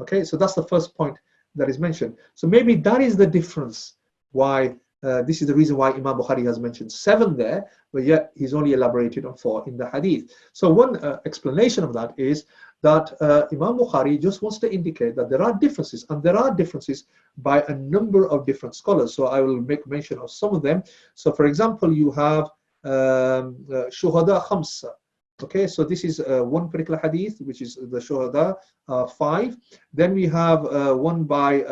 Okay, so that's the first point that is mentioned. So maybe that is the difference why, this is the reason why Imam Bukhari has mentioned 7 there, but yet he's only elaborated on 4 in the hadith. So one explanation of that is that Imam Bukhari just wants to indicate that there are differences, and there are differences by a number of different scholars. So I will make mention of some of them. So for example, you have Shuhada Khamsa. Okay, so this is one particular hadith, which is the Shuhada 5. Then we have one by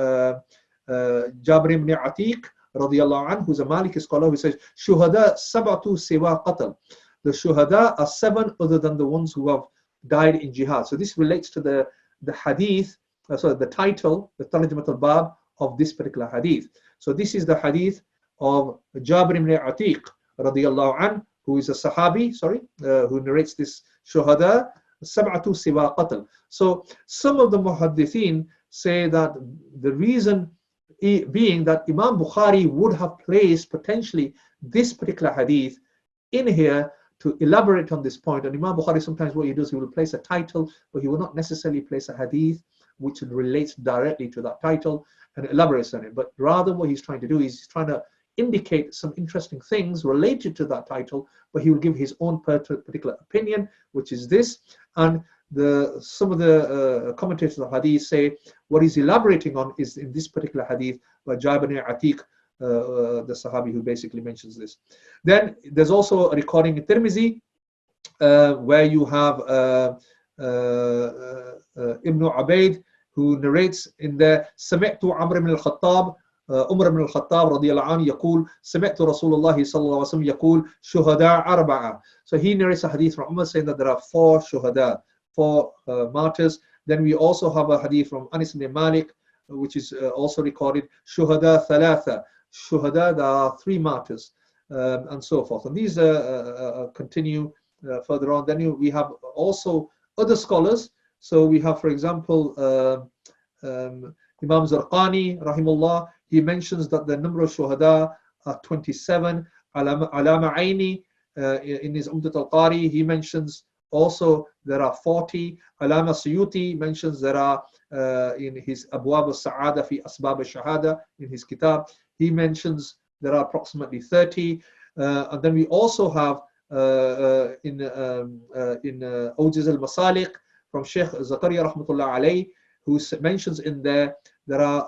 Jabir ibn Atiq radiyallahu anhu, who's a Maliki scholar, who says Shuhada sab'atu siwa qatl. The Shuhada are 7 other than the ones who have died in jihad. So this relates to the hadith, the title, the Tarjumat al-Bab of this particular hadith. So this is the hadith of Jabir ibn Atiq radiyallahu anhu, who is a Sahabi, who narrates this Shuhada sab'atu siwa qatl. So some of the Muhaddithin say that the reason being that Imam Bukhari would have placed potentially this particular hadith in here to elaborate on this point. And Imam Bukhari, sometimes what he does, he will place a title, but he will not necessarily place a hadith which relates directly to that title and elaborates on it. But rather what he's trying to do is he's trying to indicate some interesting things related to that title, but he will give his own particular opinion, which is this. And some of the commentators of the hadith say what he's elaborating on is in this particular hadith by Jabir ibn Atiq, the Sahabi who basically mentions this. Then there's also a recording in Tirmizi where you have Ibn Ubayd, who narrates in there, سمعت عمرو بن الخطاب عمر بن الخطاب رضي الله عنه يقول سمعت رسول الله صلى الله عليه وسلم يقول شهداء أربعة. So he narrates a hadith from Umar saying that there are 4 shuhada, 4 martyrs. Then we also have a hadith from Anas ibn Malik, which is also recorded, shuhada thalatha, shuhada, there are 3 martyrs, and so forth. And these continue further on. Then we have also other scholars. So we have, for example, Imam Zarqani, rahimullah, he mentions that the number of shuhada are 27. Alama Aini, in his Umdat al-Qari, he mentions also there are 40. Alama Suyuti mentions there are, in his Abwab al-Sa'ada fi Asbab al-Shahada, in his kitab, he mentions there are approximately 30. And then we also have in Awjiz al-Masalik from Sheikh Zakaria rahmatullah alayhi, who mentions in there are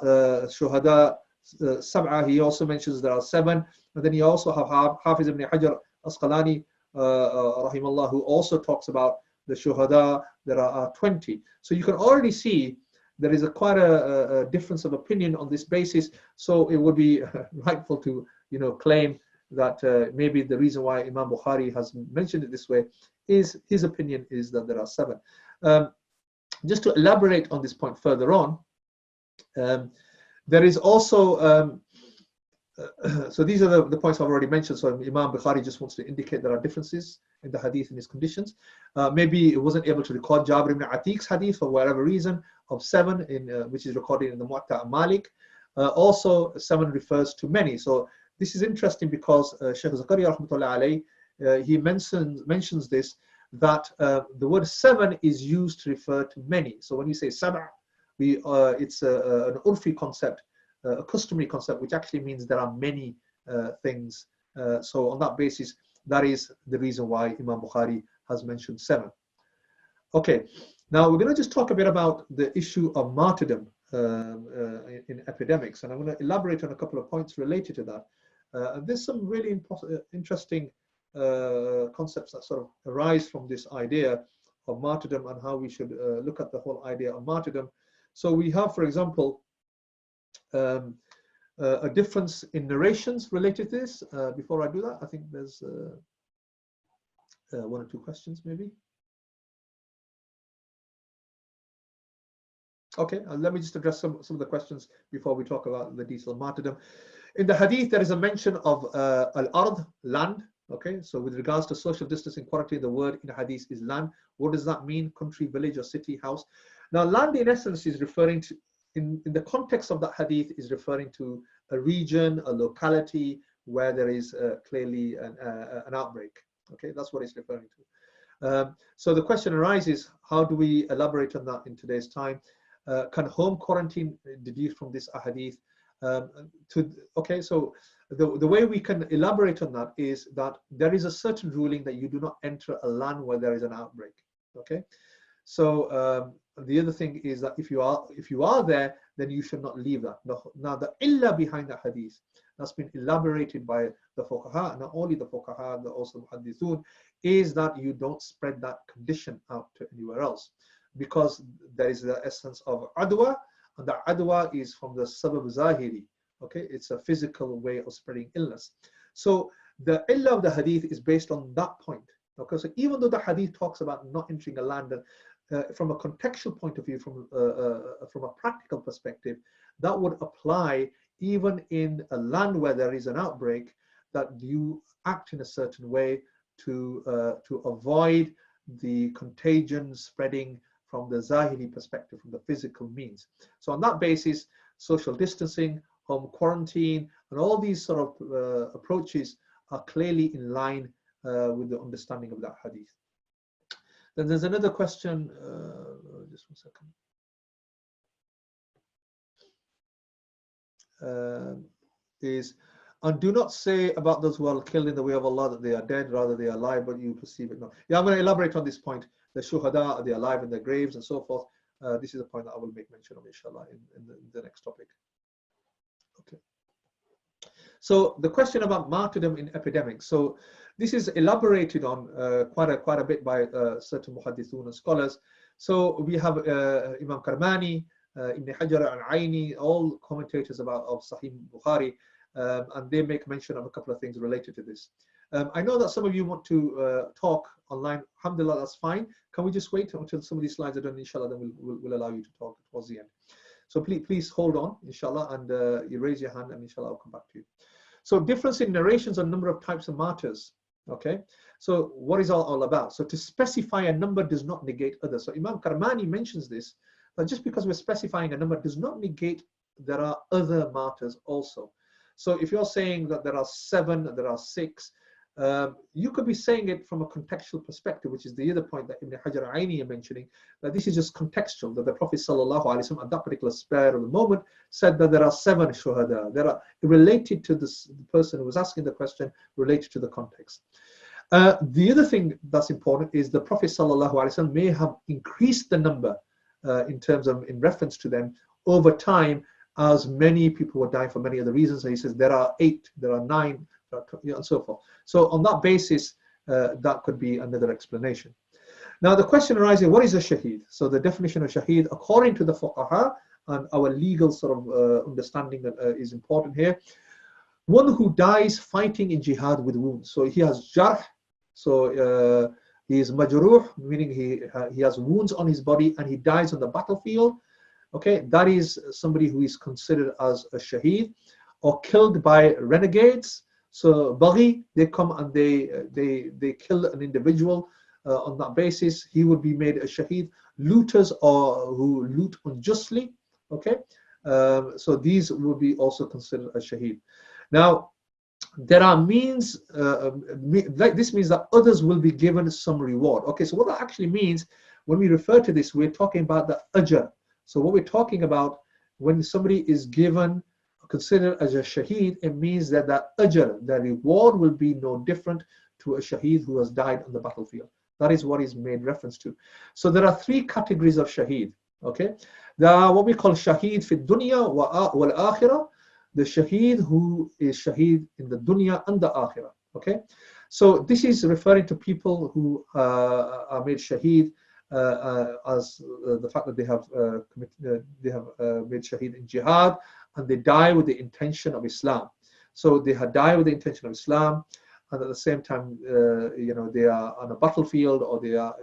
shuhada sab'a. He also mentions there are 7. And then you also have Hafiz ibn Hajar Asqalani rahimahullah, who also talks about the shuhada, there are 20. So you can already see there is quite a difference of opinion on this basis. So it would be rightful to claim that maybe the reason why Imam Bukhari has mentioned it this way is his opinion is that there are 7. Just to elaborate on this point further on, there is also, so these are the points I've already mentioned. So Imam Bukhari just wants to indicate there are differences in the hadith and its conditions. Maybe it wasn't able to record Jabir ibn Atiq's hadith for whatever reason of 7, which is recorded in the Muwatta Malik. Also, 7 refers to many. So this is interesting because Shaykh Zakaria rahmatullah alayhi, he mentions this, that the word 7 is used to refer to many. So when you say sab'a, it's an urfi concept, a customary concept, which actually means there are many things. So on that basis, that is the reason why Imam Bukhari has mentioned 7. Okay, now we're going to just talk a bit about the issue of martyrdom in epidemics, and I'm going to elaborate on a couple of points related to that. And there's some really interesting concepts that sort of arise from this idea of martyrdom and how we should look at the whole idea of martyrdom. So we have, for example, a difference in narrations related to this. Before I do that, I think there's one or two questions maybe. Okay, let me just address some of the questions before we talk about the detail of martyrdom. In the hadith, there is a mention of al-ard, land. Okay, so with regards to social distancing quality, the word in hadith is land. What does that mean? Country, village, or city, house? Now, land in essence is referring to, in the context of that hadith, is referring to a region, a locality where there is clearly an outbreak. Okay, that's what it's referring to. So the question arises, how do we elaborate on that in today's time? Can home quarantine deduce from this ahadith? Okay, so the way we can elaborate on that is that there is a certain ruling that you do not enter a land where there is an outbreak. Okay, so the other thing is that if you are there, then you should not leave that. Now the illah behind the hadith that's been elaborated by the fuqaha, not only the fuqaha, but also the muhaddithun, is that you don't spread that condition out to anywhere else, because there is the essence of adwa, and the adwa is from the sabab zahiri. Okay, it's a physical way of spreading illness. So the illah of the hadith is based on that point. Okay, so even though the hadith talks about not entering a land, from a contextual point of view, from a practical perspective, that would apply even in a land where there is an outbreak, that you act in a certain way to avoid the contagion spreading from the zahiri perspective, from the physical means. So on that basis, social distancing, home quarantine, and all these sort of approaches are clearly in line with the understanding of that hadith. Then there's another question, just 1 second. And do not say about those who are killed in the way of Allah that they are dead, rather they are alive, but you perceive it not. Yeah, I'm going to elaborate on this point. The shuhada, they are alive in their graves and so forth. This is a point that I will make mention of, inshallah, in the next topic. Okay. So the question about martyrdom in epidemics. So this is elaborated on quite a bit by certain muhaddithun and scholars. So we have Imam Karmani, Ibn Hajar al-Aini, all commentators of Sahih Bukhari, and they make mention of a couple of things related to this. I know that some of you want to talk online. Alhamdulillah, that's fine. Can we just wait until some of these slides are done, inshallah, then we'll allow you to talk towards the end. So please hold on, inshallah, and you raise your hand, and inshallah, I'll come back to you. So difference in narrations and number of types of martyrs. Okay, so what is all about? So to specify a number does not negate others. So Imam Karmani mentions this, that just because we're specifying a number does not negate there are other martyrs also. So if you're saying that there are 7, there are 6, you could be saying it from a contextual perspective, which is the other point that Ibn Hajar al-Aini are mentioning, that this is just contextual, that the Prophet ﷺ at that particular spare of the moment said that there are 7 shuhada. There are related to the person who was asking the question, related to the context. The other thing that's important is the Prophet ﷺ may have increased the number in reference to them over time, as many people were dying for many other reasons. So he says there are 8, there are 9, and so forth. So on that basis, that could be another explanation. Now the question arises, what is a shaheed? So the definition of shaheed, according to the fuqaha and our legal sort of understanding that is important here, one who dies fighting in jihad with wounds. So he has jarh, so he is majruh, meaning he has wounds on his body and he dies on the battlefield. Okay, that is somebody who is considered as a shaheed, or killed by renegades. So Baghi, they come and they kill an individual on that basis. He would be made a shaheed. Looters, or who loot unjustly. Okay, so these would be also considered a shaheed. Now, there are means, like this means that others will be given some reward. Okay, so what that actually means, when we refer to this, we're talking about the ajr. So what we're talking about, when somebody is given, considered as a shaheed, it means that the ajr, the reward, will be no different to a shaheed who has died on the battlefield. That is what is made reference to. So there are 3 categories of shaheed. Okay, there are what we call shaheed fi dunya wal akhirah, the shaheed who is shaheed in the dunya and the akhirah. Okay, so this is referring to people who are made shaheed as the fact that they have made shaheed in jihad, and they die with the intention of Islam. So they had died with the intention of Islam, and at the same time, they are on a battlefield, or they are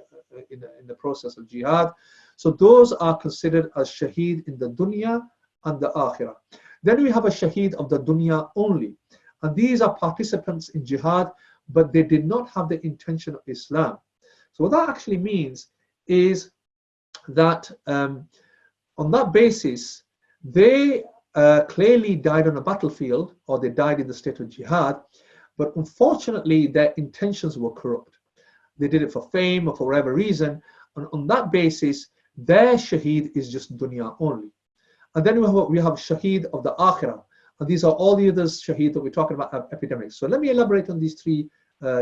in the process of jihad. So those are considered as shaheed in the dunya and the akhirah. Then we have a shaheed of the dunya only, and these are participants in jihad, but they did not have the intention of Islam. So what that actually means is that on that basis, they clearly died on a battlefield, or they died in the state of jihad, but unfortunately their intentions were corrupt. They did it for fame or for whatever reason, and on that basis their shaheed is just dunya only. And then we have shaheed of the akhirah, and these are all the other shaheed that we're talking about epidemics. So let me elaborate on these three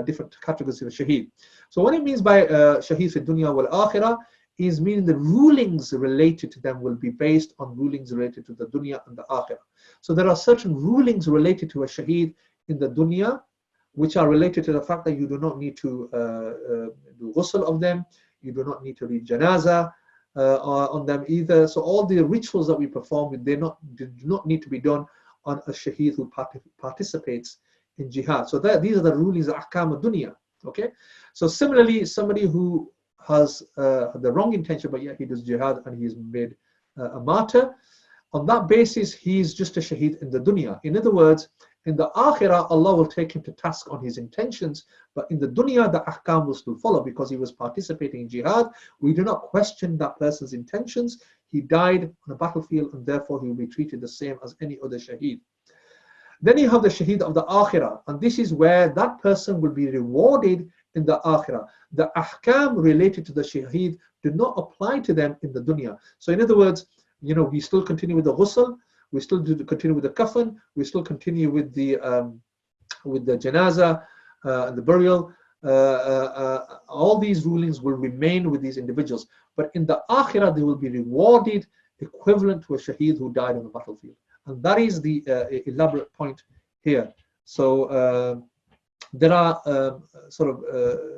different categories of shaheed. So what it means by shaheed fi dunya wal akhirah is meaning the rulings related to them will be based on rulings related to the dunya and the akhirah. So there are certain rulings related to a shaheed in the dunya, which are related to the fact that you do not need to do ghusl of them, you do not need to read janazah on them either. So all the rituals that we perform, they do not need to be done on a shaheed who participates in jihad. So these are the rulings of ahkam al-dunya. Okay. So similarly, somebody who has the wrong intention, but yet he does jihad and he is made a martyr, on that basis he is just a shaheed in the dunya. In other words, in the akhirah, Allah will take him to task on his intentions, but in the dunya, the ahkam will still follow because he was participating in jihad. We do not question that person's intentions. He died on a battlefield, and therefore he will be treated the same as any other shaheed. Then you have the shaheed of the akhirah, and this is where that person will be rewarded in the akhirah. The ahkam related to the shaheed do not apply to them in the dunya. So in other words, we still continue with the ghusl, we still continue with the kafan, we still continue with the janazah and the burial. All these rulings will remain with these individuals, but in the akhirah they will be rewarded equivalent to a shaheed who died on the battlefield. And that is the elaborate point here. So there are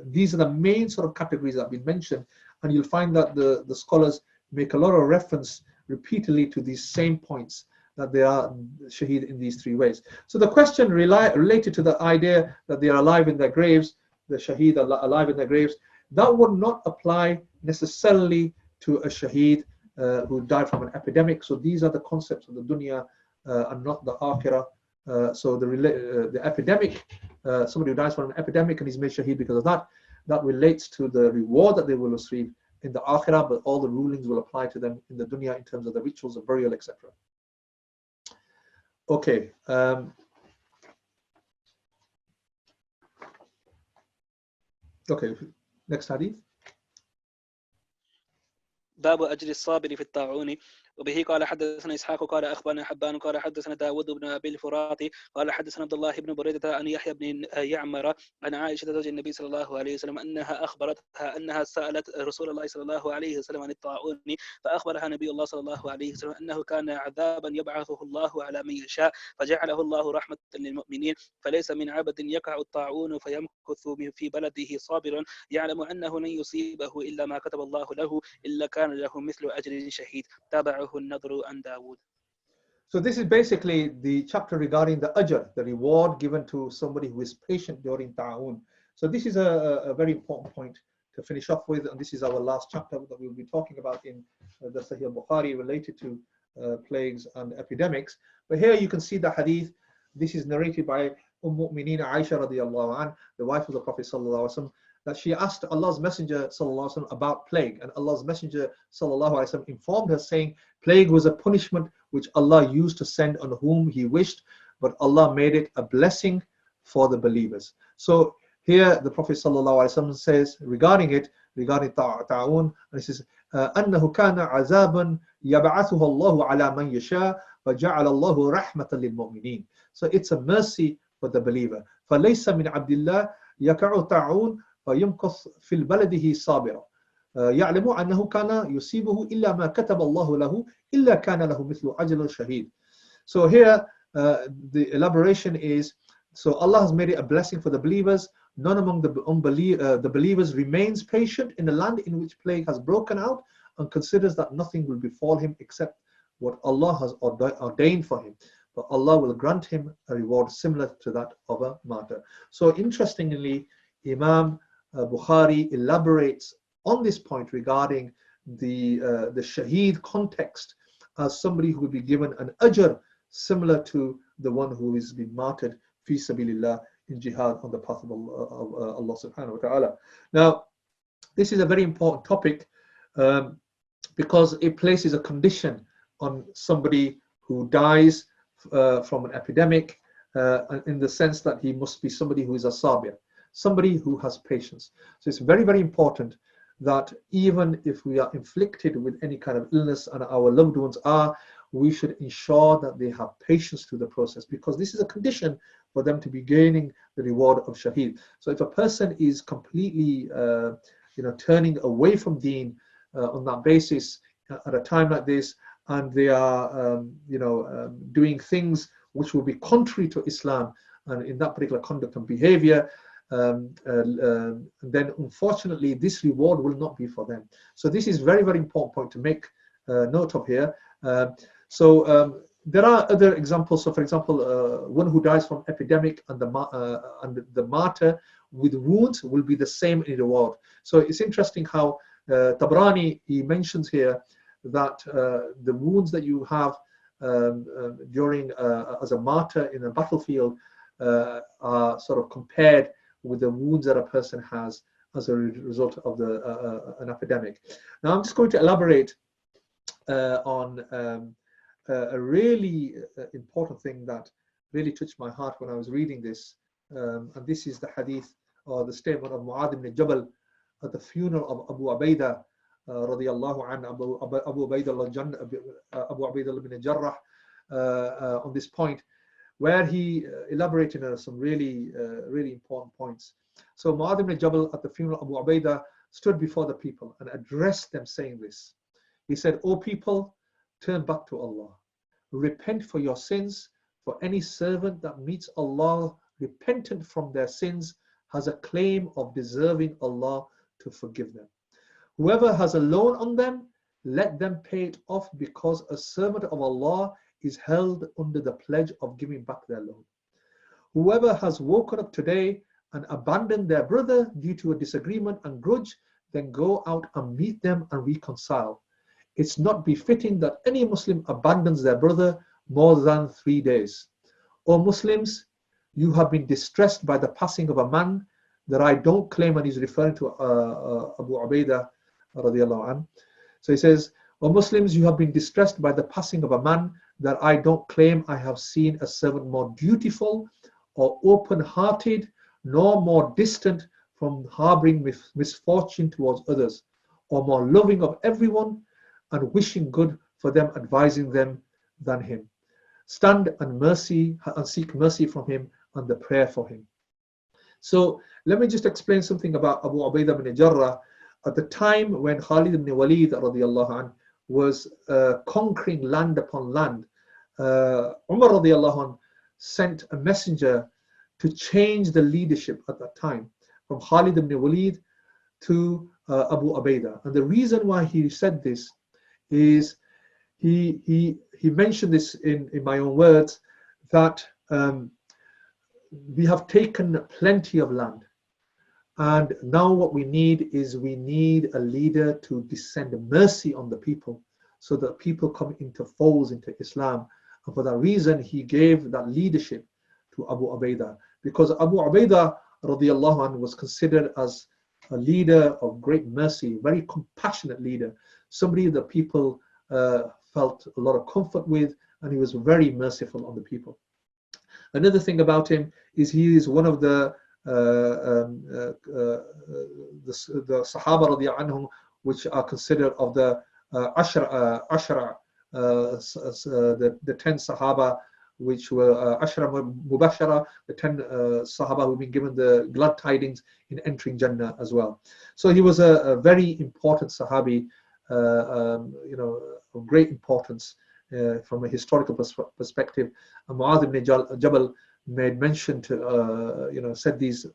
these are the main sort of categories that have been mentioned, and you'll find that the scholars make a lot of reference repeatedly to these same points, that they are shaheed in these three ways. So the question related to the idea that they are alive in their graves, the shaheed are alive in their graves, that would not apply necessarily to a shaheed who died from an epidemic. So these are the concepts of the dunya and not the akhirah. So the epidemic, somebody who dies from an epidemic and is made shaheed because of that, that relates to the reward that they will receive in the akhirah, but all the rulings will apply to them in the dunya in terms of the rituals of burial, etc. Okay. Okay, next hadith. باب أجر الصابر في الطاعون. وبه قال حدثنا إسحاق قال أخبرنا حبان قال حدثنا داود بن أبي الفراتي قال حدثنا عبد الله بن بريدة عن يحيى بن يعمر عن عائشة زوج النبي صلى الله عليه وسلم أنها أخبرتها أنها سألت رسول الله صلى الله عليه وسلم عن الطاعون، فأخبرها نبي الله صلى الله عليه وسلم أنه كان عذابا يبعثه الله على من يشاء، فجعله الله رحمة للمؤمنين، فليس من عبد يقع الطاعون فيمكث في بلده صابرا يعلم أنه لن يصيبه إلا ما كتب الله له إلا كان له مثل أجر شهيد. تابعه النضر عن داود. So this is basically the chapter regarding the ajr, the reward given to somebody who is patient during ta'awun. So this is a very important point to finish off with, and this is our last chapter that we'll be talking about in the Sahih Bukhari related to plagues and epidemics. But here you can see the hadith. This is narrated by Mu'mineen Aisha radiyallahu anha, the wife of the Prophet sallallahu alaihi wasallam, that she asked Allah's Messenger sallallahu alaihi wasallam about plague, and Allah's Messenger sallallahu alaihi wasallam informed her, saying plague was a punishment which Allah used to send on whom He wished, but Allah made it a blessing for the believers. So here the Prophet sallallahu alaihi wasallam says regarding ta'awun, and he says أنه كان عذابا يبعثه الله على من يشاء فجعل الله رحمة للمؤمنين. So it's a mercy for the believer. فليس من عبد الله يقع طاعون فيمكث في بلده صابرا يعلم أنه كان يصيبه إلا ما كتب الله له إلا كان له مثل أجر الشهيد. So here the elaboration is, so Allah has made it a blessing for the believers. None among the believers remains patient in the land in which plague has broken out and considers that nothing will befall him except what Allah has ordained for him, but Allah will grant him a reward similar to that of a martyr. So interestingly, Imam Bukhari elaborates on this point regarding the shaheed context as somebody who will be given an ajr similar to the one who is being martyred fi sabilillah in jihad on the path of Allah subhanahu wa ta'ala. Now, this is a very important topic because it places a condition on somebody who dies from an epidemic in the sense that he must be somebody who is a sabir, somebody who has patience. So it's very, very important that even if we are inflicted with any kind of illness and our loved ones are, we should ensure that they have patience through the process, because this is a condition for them to be gaining the reward of shaheed. So if a person is completely turning away from deen on that basis at a time like this, and they are doing things which will be contrary to Islam and in that particular conduct and behavior, then unfortunately this reward will not be for them. So this is very, very important point to make note of here. There are other examples. So for example, one who dies from epidemic and the martyr with wounds will be the same in reward. So it's interesting how Tabrani, he mentions here that the wounds that you have during as a martyr in a battlefield are sort of compared with the wounds that a person has as a result of an epidemic. Now I'm just going to elaborate on a really important thing that really touched my heart when I was reading this, and this is the hadith or the statement of Mu'adh ibn Jabal at the funeral of Abu Ubaidah radiyallahu anhu, Abu Ubaidah ibn Jarrah, on this point, where he elaborated on some really important points. So Mu'adh ibn Jabal at the funeral of Abu Ubaidah stood before the people and addressed them saying this. He said, "O people, turn back to Allah. Repent for your sins, for any servant that meets Allah repentant from their sins has a claim of deserving Allah to forgive them. Whoever has a loan on them, let them pay it off, because a servant of Allah is held under the pledge of giving back their loan. Whoever has woken up today and abandoned their brother due to a disagreement and grudge, then go out and meet them and reconcile. It's not befitting that any Muslim abandons their brother more than 3 days. O Muslims, you have been distressed by the passing of a man that I don't claim," and he's referring to Abu Ubaidah radiallahu anhu. So he says, "O Muslims, you have been distressed by the passing of a man that I don't claim I have seen a servant more dutiful or open-hearted, nor more distant from harboring misfortune towards others, or more loving of everyone and wishing good for them, advising them than him. Stand and seek mercy from him and the prayer for him." So let me just explain something about Abu Ubaidah ibn Jarrah. At the time when Khalid ibn Walid radiallahu anh was conquering land upon land, Umar radiallahu anh sent a messenger to change the leadership at that time from Khalid ibn Walid to Abu Ubaidah. And the reason why he said this is he mentioned this in my own words, that we have taken plenty of land, and now what we need is a leader to descend mercy on the people so that people come into folds into Islam. And for that reason he gave that leadership to Abu Ubaidah, because Abu Ubaidah radiallahu anhu was considered as a leader of great mercy, very compassionate leader, somebody that people felt a lot of comfort with, and he was very merciful on the people. Another thing about him is he is one of the Sahaba radiallahu anhum, which are considered of the Ashra, the 10 Sahaba, which were Ashra Mubashara, the 10 Sahaba who've been given the glad tidings in entering Jannah as well. So he was a very important Sahabi, of great importance from a historical perspective. And Mu'adh ibn Jabal made mention to, said these,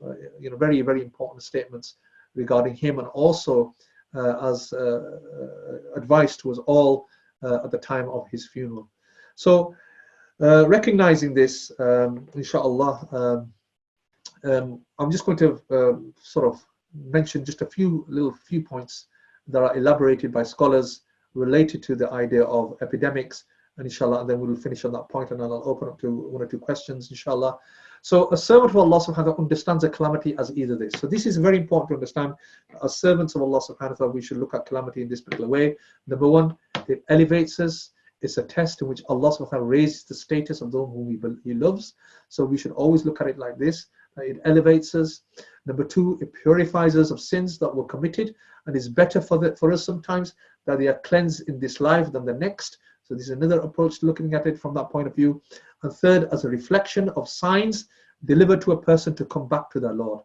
very, very important statements regarding him, and also as advice towards all at the time of his funeral. So recognizing this, inshallah, I'm just going to sort of mention just a few points that are elaborated by scholars related to the idea of epidemics, and inshallah, and then we'll finish on that point, and then I'll open up to one or two questions, inshallah. So a servant of Allah subhanahu wa ta'ala understands a calamity as either this. So this is very important to understand. As servants of Allah subhanahu wa ta'ala, we should look at calamity in this particular way. Number one, it elevates us. It's a test in which Allah subhanahu wa ta'ala raises the status of those whom He loves. So we should always look at it like this. It elevates us. Number two, it purifies us of sins that were committed, and it's better for us sometimes that they are cleansed in this life than the next. So this is another approach to looking at it from that point of view. And third, as a reflection of signs delivered to a person to come back to their Lord.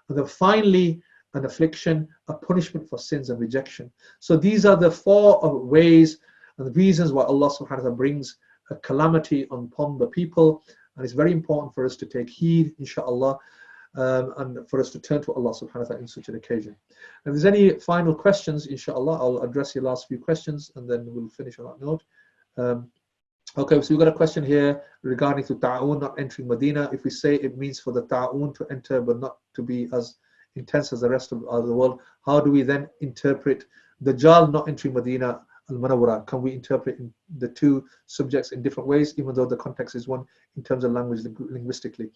And then finally, an affliction, a punishment for sins and rejection. So these are the four ways and the reasons why Allah subhanahu wa ta'ala brings a calamity upon the people. And it's very important for us to take heed, inshallah, and for us to turn to Allah subhanahu wa ta'ala in such an occasion. If there's any final questions, inshallah, I'll address your last few questions and then we'll finish on that note. Okay, so we've got a question here regarding to ta'un not entering Medina. If we say it means for the ta'un to enter but not to be as intense as the rest of the world, how do we then interpret Dajjal not entering Medina al-Munawwara? Can we interpret the two subjects in different ways, even though the context is one in terms of language linguistically?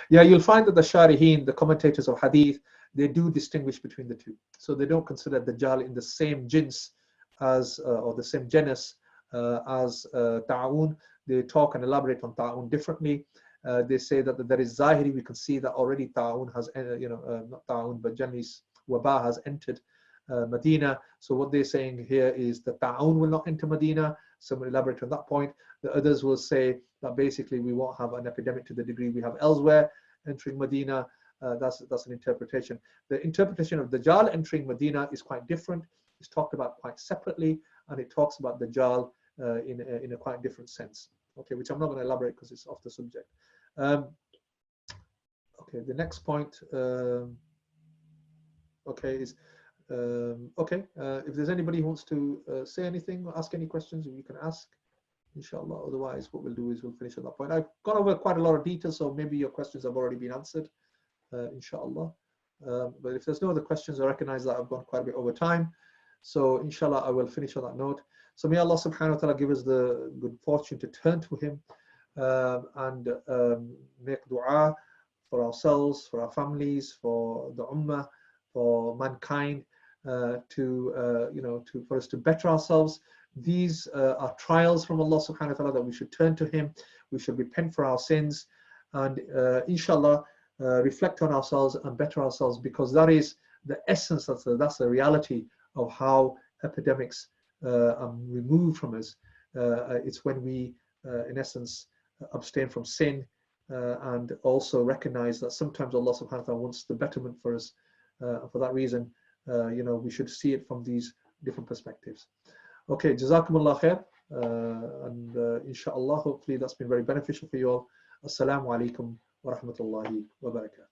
Yeah, you'll find that the Sharihin, the commentators of Hadith, they do distinguish between the two. So they don't consider Dajjal in the same jins as, or the same genus as ta'un. They talk and elaborate on ta'un differently. They say that there is zahiri. We can see that already ta'un has, not ta'un, but generally waba has entered Medina. So what they're saying here is that ta'un will not enter Medina. Some will elaborate on that point. The others will say that basically we won't have an epidemic to the degree we have elsewhere entering Medina. That's an interpretation. The interpretation of Dajjal entering Medina is quite different. It's talked about quite separately, and it talks about Dajjal in a quite different sense. Okay, which I'm not going to elaborate because it's off the subject. Okay, the next point. Okay, is if there's anybody who wants to say anything or ask any questions, you can ask, inshallah. Otherwise, what we'll do is we'll finish at that point. I've gone over quite a lot of detail, so maybe your questions have already been answered, inshallah. But if there's no other questions, I recognize that I've gone quite a bit over time. So inshallah, I will finish on that note. So may Allah subhanahu wa ta'ala give us the good fortune to turn to Him and make dua for ourselves, for our families, for the ummah, for mankind, for us to better ourselves. These are trials from Allah subhanahu wa ta'ala that we should turn to Him. We should repent for our sins and inshallah reflect on ourselves and better ourselves, because that is the essence, that's the reality of how epidemics are removed from us. It's when we in essence abstain from sin and also recognize that sometimes Allah subhanahu wa ta'ala wants the betterment for us. For that reason, we should see it from these different perspectives. Okay, jazakumullah khair, and inshallah, hopefully that's been very beneficial for you all. Assalamu alaikum wa rahmatullahi wa barakatuh.